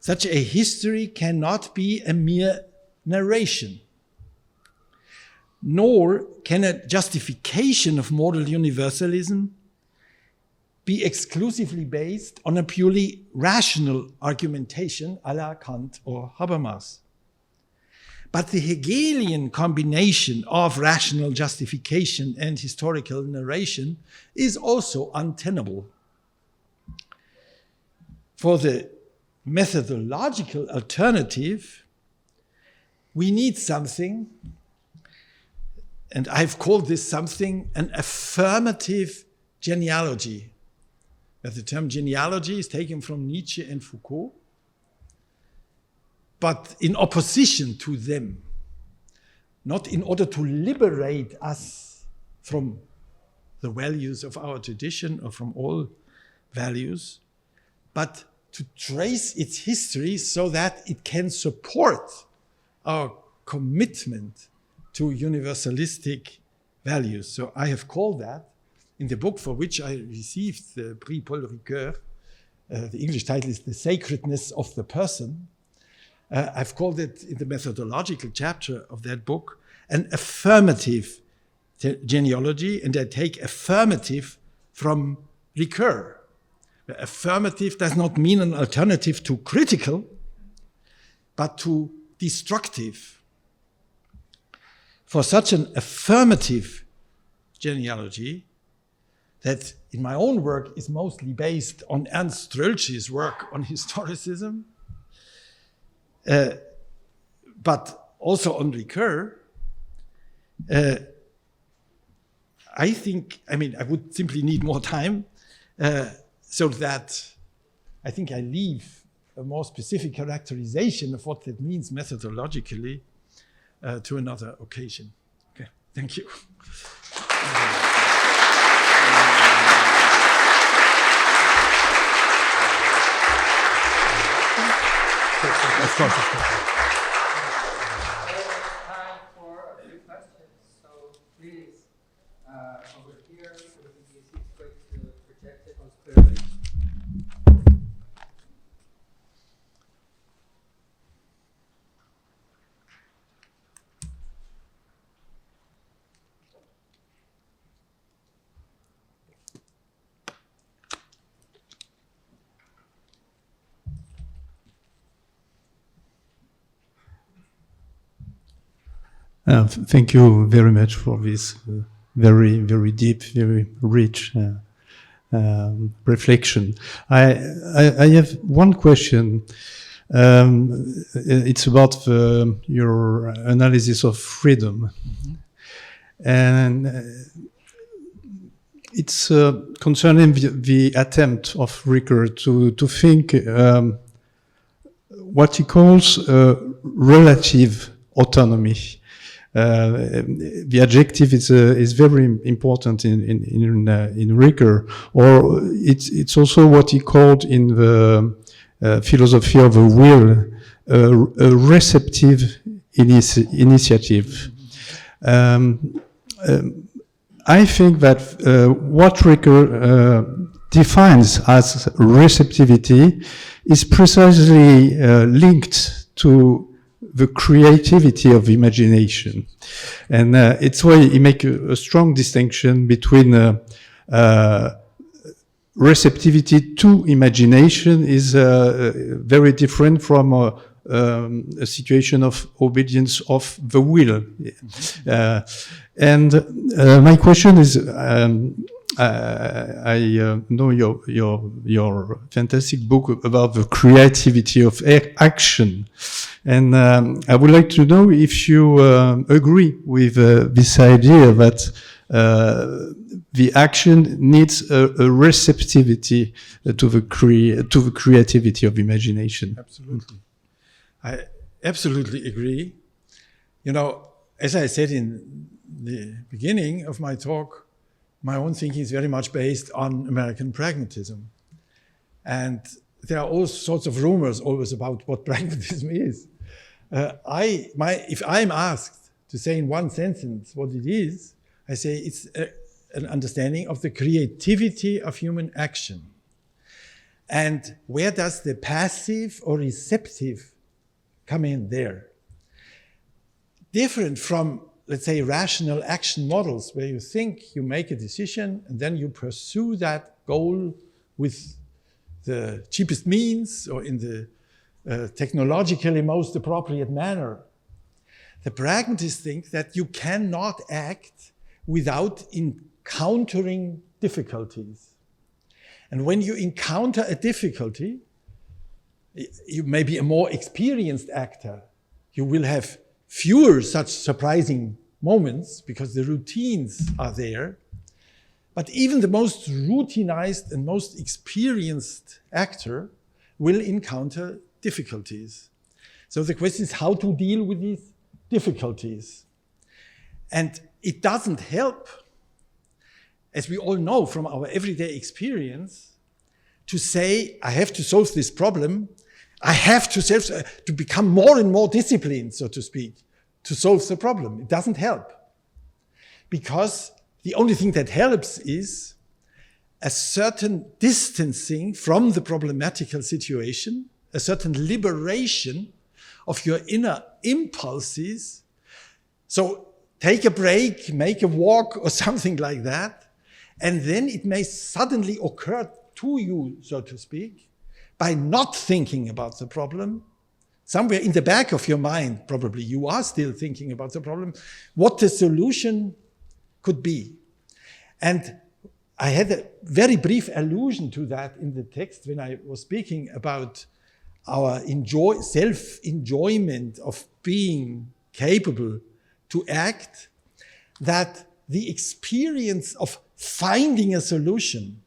such a history cannot be a mere narration, nor can a justification of moral universalism be exclusively based on a purely rational argumentation à la Kant or Habermas. But the Hegelian combination of rational justification and historical narration is also untenable. For the methodological alternative, we need something, and I've called this something an affirmative genealogy. The term genealogy is taken from Nietzsche and Foucault, but in opposition to them, not in order to liberate us from the values of our tradition or from all values, but to trace its history so that it can support our commitment to universalistic values. So I have called that, in the book for which I received the Prix Paul Ricoeur, the English title is The Sacredness of the Person. I've called it, in the methodological chapter of that book, an affirmative genealogy, and I take affirmative from Ricoeur. Affirmative does not mean an alternative to critical, but to destructive. For such an affirmative genealogy, that in my own work is mostly based on Ernst Strölchi's work on historicism, but also on Ricoeur, I think, I would simply need more time, so that I think I leave a more specific characterization of what that means methodologically to another occasion. Okay, thank you. Of course. Time for a few questions, so please, over here, so we can use these quick to project it most clearly. Thank you very much for this very, very deep, very rich reflection. I have one question. It's about your analysis of freedom. Mm-hmm. And it's concerning the attempt of Ricoeur to think what he calls relative autonomy. The adjective is very important in Ricoeur, or it's also what he called in the philosophy of the will a receptive initiative. I think that what Ricoeur defines as receptivity is precisely linked to the creativity of imagination. And it's why he makes a strong distinction between receptivity to imagination is very different from a situation of obedience of the will. And my question is, I know your fantastic book about the creativity of action, and I would like to know if you agree with this idea that the action needs a receptivity to the creativity of imagination. Absolutely. I absolutely agree. You know, as I said in the beginning of my talk, my own thinking is very much based on American pragmatism. And there are all sorts of rumors always about what pragmatism is. If I'm asked to say in one sentence what it is, I say it's an understanding of the creativity of human action. And where does the passive or receptive come in there? Different from, let's say, rational action models where you think, you make a decision, and then you pursue that goal with the cheapest means or in the technologically most appropriate manner. The pragmatists think that you cannot act without encountering difficulties. And when you encounter a difficulty, you may be a more experienced actor. You will have fewer such surprising moments because the routines are there. But even the most routinized and most experienced actor will encounter difficulties. So the question is how to deal with these difficulties. And it doesn't help, as we all know from our everyday experience, to say, I have to solve this problem. I have to become more and more disciplined, so to speak, to solve the problem. It doesn't help. Because the only thing that helps is a certain distancing from the problematical situation, a certain liberation of your inner impulses. So take a break, make a walk or something like that, and then it may suddenly occur to you, so to speak, by not thinking about the problem. Somewhere in the back of your mind, probably you are still thinking about the problem, what the solution could be. And I had a very brief allusion to that in the text when I was speaking about our self-enjoyment of being capable to act, that the experience of finding a solution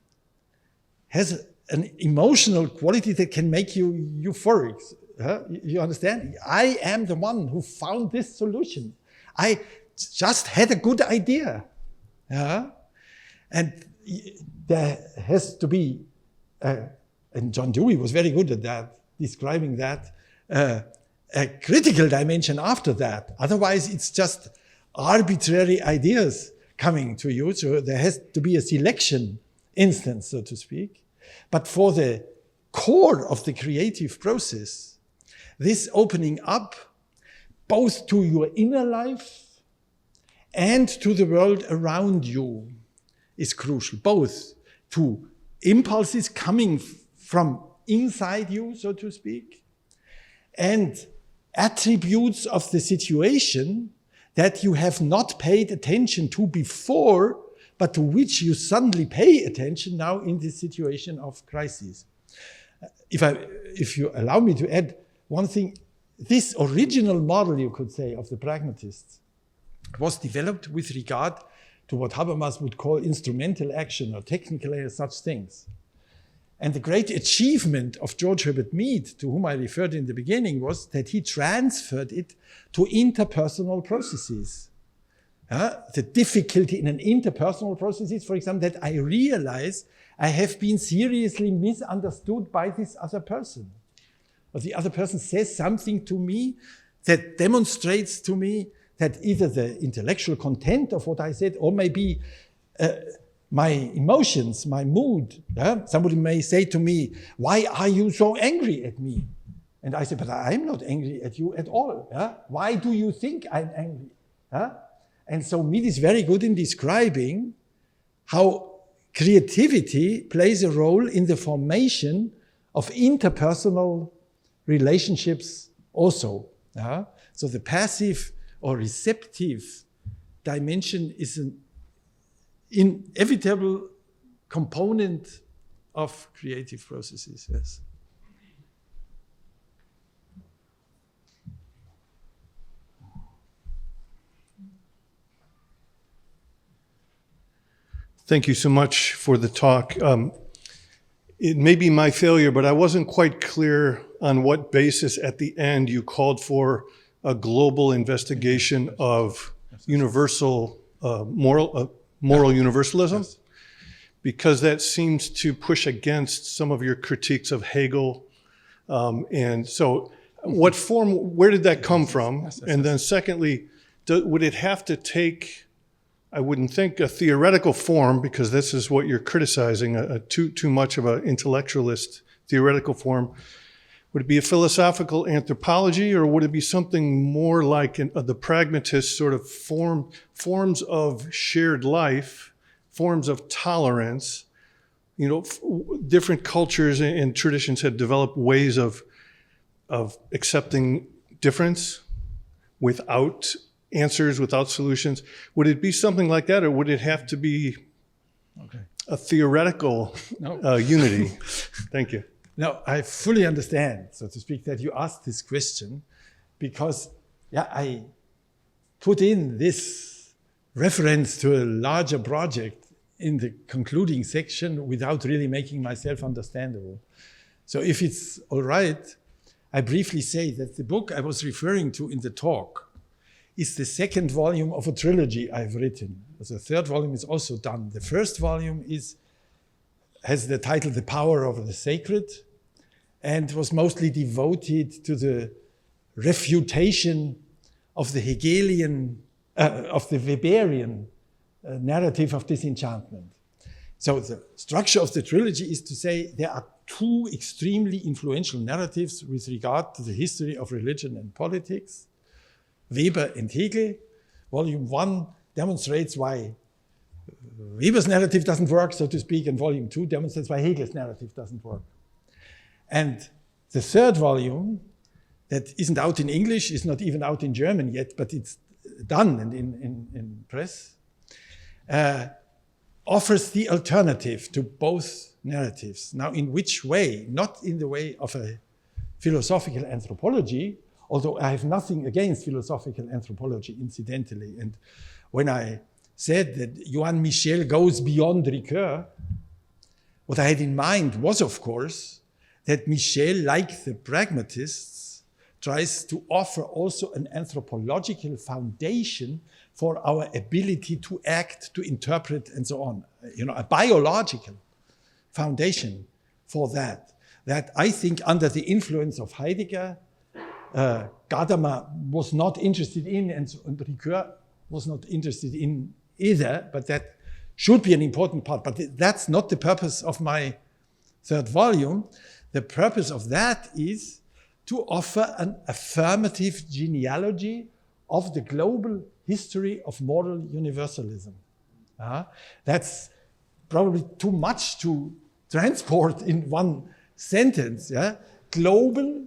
has an emotional quality that can make you euphoric. You understand? I am the one who found this solution. I just had a good idea. And there has to be, and John Dewey was very good at that, describing that, a critical dimension after that. Otherwise, it's just arbitrary ideas coming to you. So there has to be a selection instance, so to speak. But for the core of the creative process, this opening up both to your inner life and to the world around you is crucial, both to impulses coming from inside you, so to speak, and attributes of the situation that you have not paid attention to before, but to which you suddenly pay attention now in this situation of crisis. If you allow me to add one thing, this original model, you could say, of the pragmatists was developed with regard to what Habermas would call instrumental action or technical such things. And the great achievement of George Herbert Mead, to whom I referred in the beginning, was that he transferred it to interpersonal processes. The difficulty in an interpersonal process is, for example, that I realize I have been seriously misunderstood by this other person. Or the other person says something to me that demonstrates to me that either the intellectual content of what I said or maybe my emotions, my mood. Somebody may say to me, why are you so angry at me? And I say, but I'm not angry at you at all. Why do you think I'm angry? And so Mead is very good in describing how creativity plays a role in the formation of interpersonal relationships also. So the passive or receptive dimension is an inevitable component of creative processes, yes. Thank you so much for the talk. It may be my failure, but I wasn't quite clear on what basis at the end you called for a global investigation of universal moral universalism, because that seems to push against some of your critiques of Hegel. And so what form, where did that come from? And then secondly, would it have to take, I wouldn't think, a theoretical form, because this is what you're criticizing, too much of an intellectualist theoretical form. Would it be a philosophical anthropology, or would it be something more like the pragmatist sort of forms of shared life, forms of tolerance? You know, different cultures and traditions have developed ways of accepting difference without answers, without solutions. Would it be something like that, or would it have to be a theoretical unity? Thank you. No, I fully understand, so to speak, that you asked this question, because I put in this reference to a larger project in the concluding section without really making myself understandable. So if it's all right, I briefly say that the book I was referring to in the talk is the second volume of a trilogy I've written. The third volume is also done. The first volume has the title The Power of the Sacred, and was mostly devoted to the refutation of the Hegelian, of the Weberian narrative of disenchantment. So the structure of the trilogy is to say there are two extremely influential narratives with regard to the history of religion and politics. Weber and Hegel. Volume 1 demonstrates why Weber's narrative doesn't work, so to speak, and volume 2 demonstrates why Hegel's narrative doesn't work. And the third volume, that isn't out in English, is not even out in German yet, but it's done in press, offers the alternative to both narratives. Now, in which way? Not in the way of a philosophical anthropology, although I have nothing against philosophical anthropology, incidentally. And when I said that Johann Michel goes beyond Ricoeur, what I had in mind was, of course, that Michel, like the pragmatists, tries to offer also an anthropological foundation for our ability to act, to interpret, and so on. You know, a biological foundation for that. That I think under the influence of Heidegger, Gadamer was not interested in, and Ricoeur was not interested in either, but that should be an important part. But that's not the purpose of my third volume. The purpose of that is to offer an affirmative genealogy of the global history of moral universalism. That's probably too much to transport in one sentence. Global,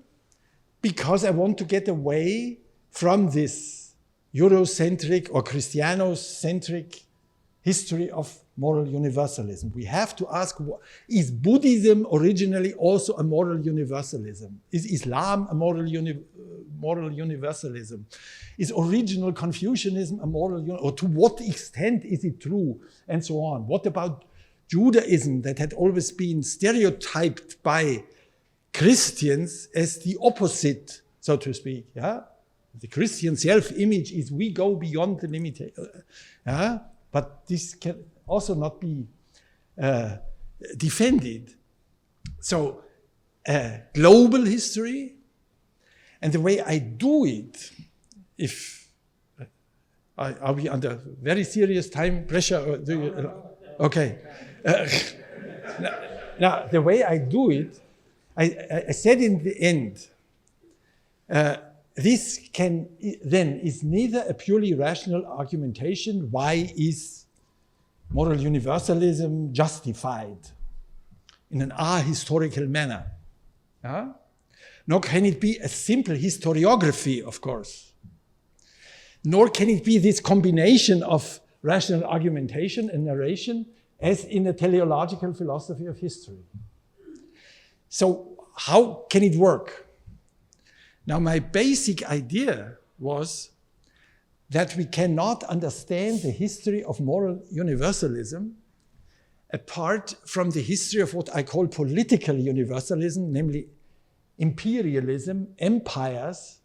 because I want to get away from this Eurocentric or Christianocentric history of moral universalism. We have to ask, is Buddhism originally also a moral universalism? Is Islam a moral universalism? Is original Confucianism a moral, or to what extent is it true? And so on. What about Judaism, that had always been stereotyped by Christians as the opposite, so to speak? The Christian self-image is we go beyond the limitation. But this can also not be defended. So global history, and the way I do it, if are we under very serious time pressure? Or do you, okay. Now, the way I do it, I said in the end, this is neither a purely rational argumentation, why is moral universalism justified in an ahistorical manner, nor can it be a simple historiography, of course, nor can it be this combination of rational argumentation and narration as in a teleological philosophy of history. So how can it work? Now, my basic idea was that we cannot understand the history of moral universalism apart from the history of what I call political universalism, namely imperialism, empires,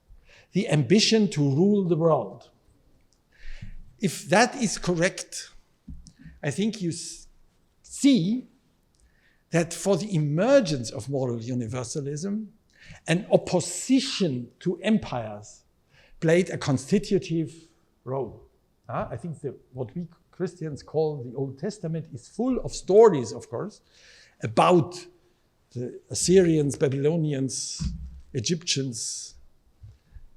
the ambition to rule the world. If that is correct, I think you see that for the emergence of moral universalism, an opposition to empires played a constitutive role. I think what we Christians call the Old Testament is full of stories, of course, about the Assyrians, Babylonians, Egyptians,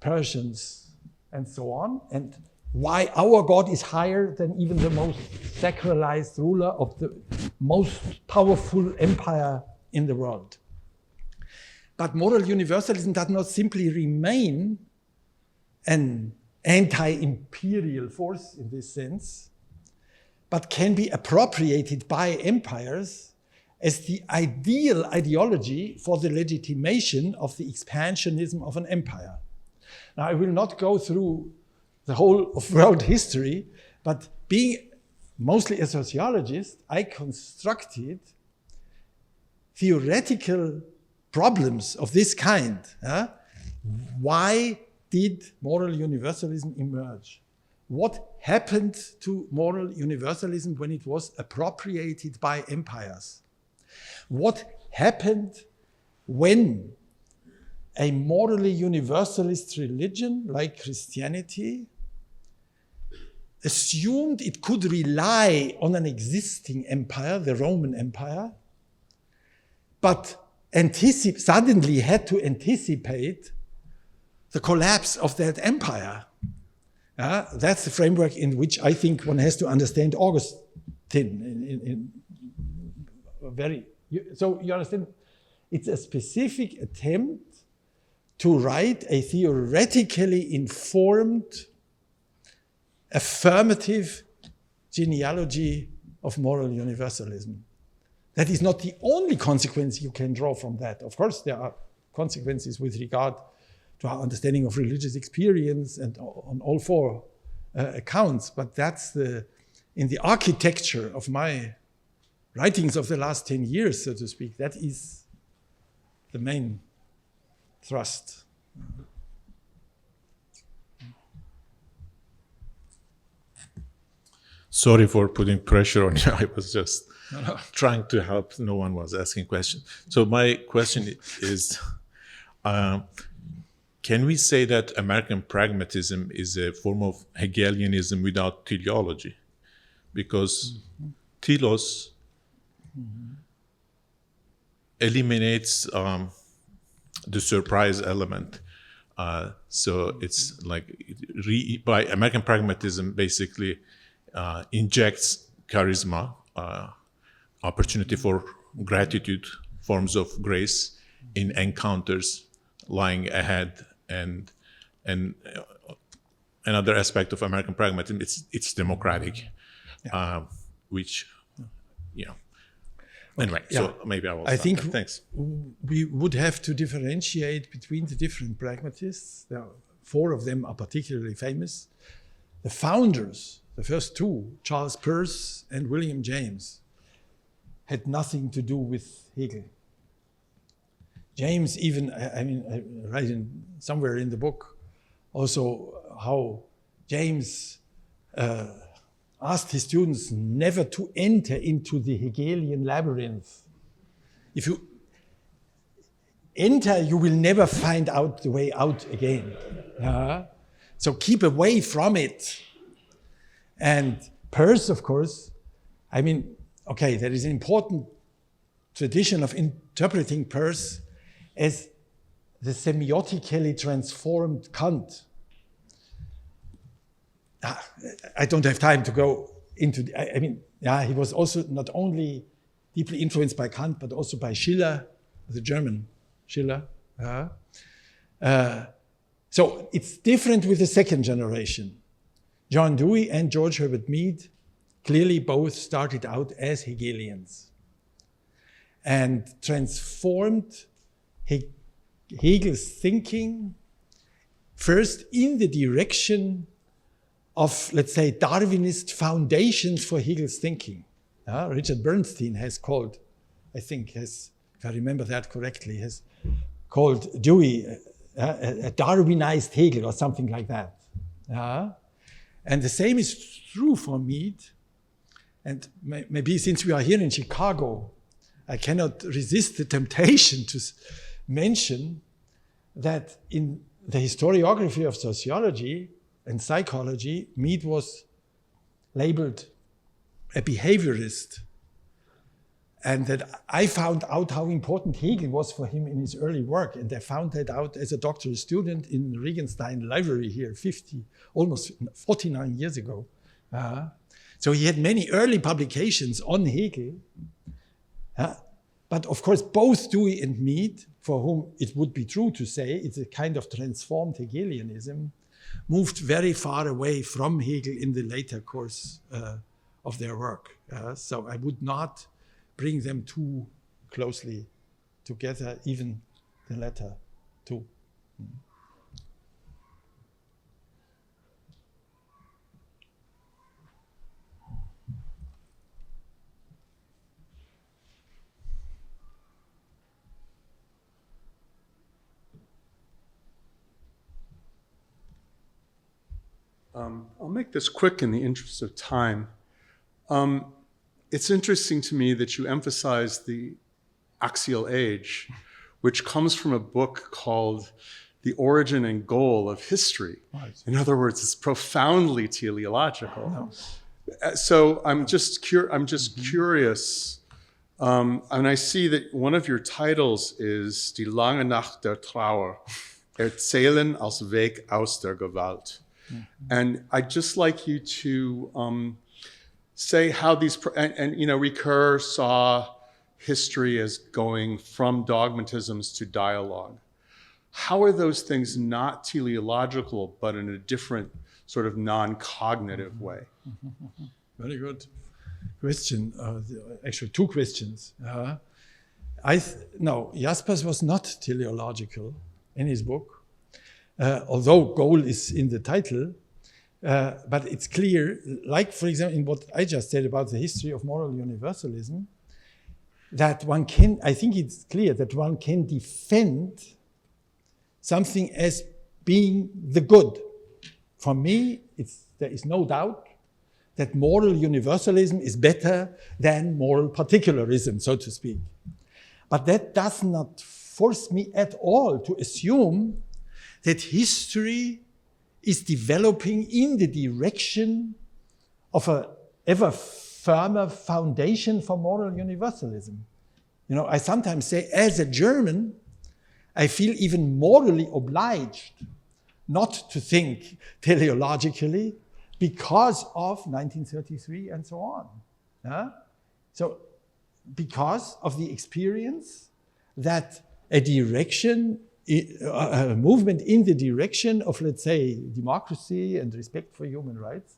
Persians, and so on, and why our God is higher than even the most sacralized ruler of the most powerful empire in the world. But moral universalism does not simply remain an anti-imperial force in this sense, but can be appropriated by empires as the ideal ideology for the legitimation of the expansionism of an empire. Now, I will not go through the whole of world history, but being mostly a sociologist, I constructed theoretical problems of this kind. Why did moral universalism emerge? What happened to moral universalism when it was appropriated by empires? What happened when a morally universalist religion like Christianity assumed it could rely on an existing empire, the Roman Empire, but suddenly had to anticipate the collapse of that empire? That's the framework in which I think one has to understand Augustine. So you understand, it's a specific attempt to write a theoretically informed, affirmative genealogy of moral universalism. That is not the only consequence you can draw from that. Of course, there are consequences with regard to our understanding of religious experience and on all four accounts, but that's in the architecture of my writings of the last 10 years, so to speak, that is the main thrust. Sorry for putting pressure on you. I was just trying to help. No one was asking questions. So my question is, can we say that American pragmatism is a form of Hegelianism without teleology? Because telos eliminates the surprise element. So it's like by American pragmatism basically injects charisma, opportunity for gratitude, forms of grace in encounters lying ahead, and another aspect of American pragmatism, it's democratic, which, Anyway, so maybe I will stop. I think Thanks. we would have to differentiate between the different pragmatists. There are 4 of them are particularly famous. The founders, the first 2, Charles Peirce and William James, had nothing to do with Hegel. James even, I write somewhere in the book also how James asked his students never to enter into the Hegelian labyrinth. If you enter, you will never find out the way out again. So keep away from it. And Peirce, of course, there is an important tradition of interpreting Peirce as the semiotically transformed Kant. I don't have time to go into, he was also not only deeply influenced by Kant, but also by Schiller, the German Schiller. So it's different with the second generation. John Dewey and George Herbert Mead clearly both started out as Hegelians and transformed Hegel's thinking first in the direction of, let's say, Darwinist foundations for Hegel's thinking. Richard Bernstein has called, I think, if I remember that correctly, has called Dewey a Darwinized Hegel or something like that. And the same is true for Mead. And maybe since we are here in Chicago, I cannot resist the temptation to mention that in the historiography of sociology and psychology, Mead was labeled a behaviorist. And that I found out how important Hegel was for him in his early work. And I found that out as a doctoral student in Regenstein Library here, almost 49 years ago. So he had many early publications on Hegel. But of course, both Dewey and Mead, for whom it would be true to say it's a kind of transformed Hegelianism, moved very far away from Hegel in the later course of their work. So I would not bring them too closely together, even the latter two. I'll make this quick in the interest of time. It's interesting to me that you emphasize the Axial Age, which comes from a book called The Origin and Goal of History. Right. In other words, it's profoundly teleological. No. So I'm just curious, and I see that one of your titles is Die lange Nacht der Trauer, Erzählen als Weg aus der Gewalt. And I'd just like you to say how these, and you know, Ricoeur saw history as going from dogmatisms to dialogue. How are those things not teleological, but in a different sort of non-cognitive way? Very good question. Actually, two questions. No, Jaspers was not teleological in his book. Although goal is in the title, but it's clear, like for example, in what I just said about the history of moral universalism, that one can, I think it's clear that one can defend something as being the good. For me, there is no doubt that moral universalism is better than moral particularism, so to speak. But that does not force me at all to assume that history is developing in the direction of an ever firmer foundation for moral universalism. You know, I sometimes say, as a German, I feel even morally obliged not to think teleologically because of 1933 and so on. So, because of the experience that a direction, a movement in the direction of, let's say, democracy and respect for human rights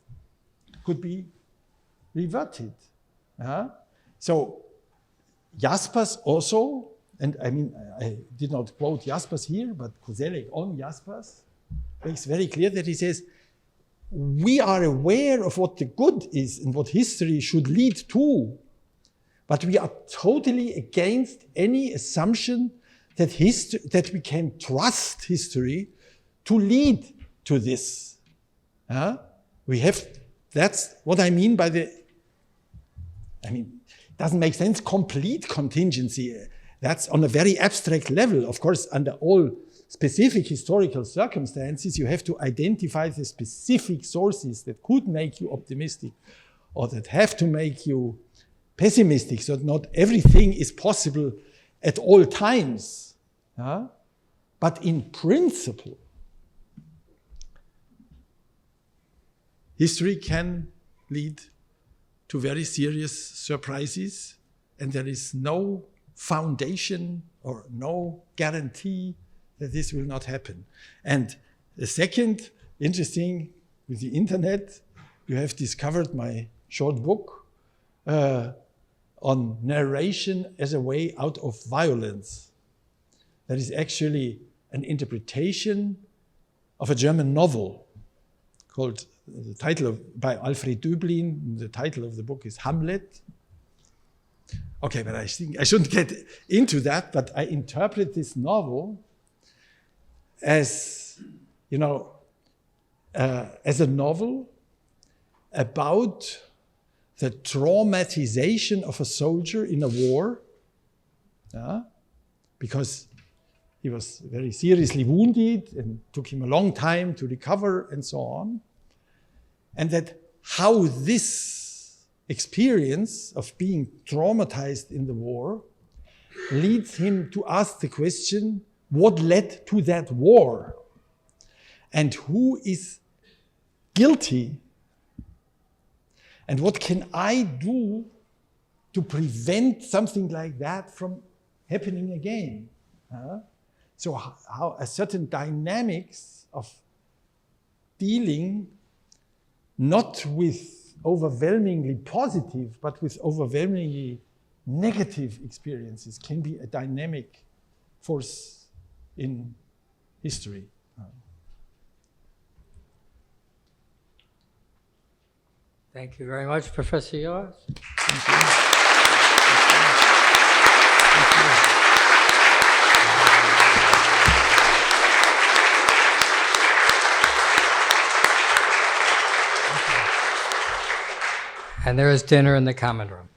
could be reverted. So Jaspers also, and I mean, I did not quote Jaspers here, but Koselleck on Jaspers makes very clear that he says, we are aware of what the good is and what history should lead to, but we are totally against any assumption that we can trust history to lead to this. That's what I mean by it doesn't make sense, complete contingency. That's on a very abstract level. Of course, under all specific historical circumstances, you have to identify the specific sources that could make you optimistic or that have to make you pessimistic, so that not everything is possible at all times. But in principle, history can lead to very serious surprises, and there is no foundation or no guarantee that this will not happen. And the second, interesting, with the internet, you have discovered my short book on narration as a way out of violence. That is actually an interpretation of a German novel called, by Alfred Döblin. The title of the book is Hamlet. Okay, but I think I shouldn't get into that, but I interpret this novel as, as a novel about the traumatization of a soldier in a war, because he was very seriously wounded and took him a long time to recover and so on. And that how this experience of being traumatized in the war leads him to ask the question, what led to that war? And who is guilty? And what can I do to prevent something like that from happening again? So how a certain dynamics of dealing not with overwhelmingly positive, but with overwhelmingly negative experiences can be a dynamic force in history. Thank you very much, Professor Joas. Thank you. And there is dinner in the common room.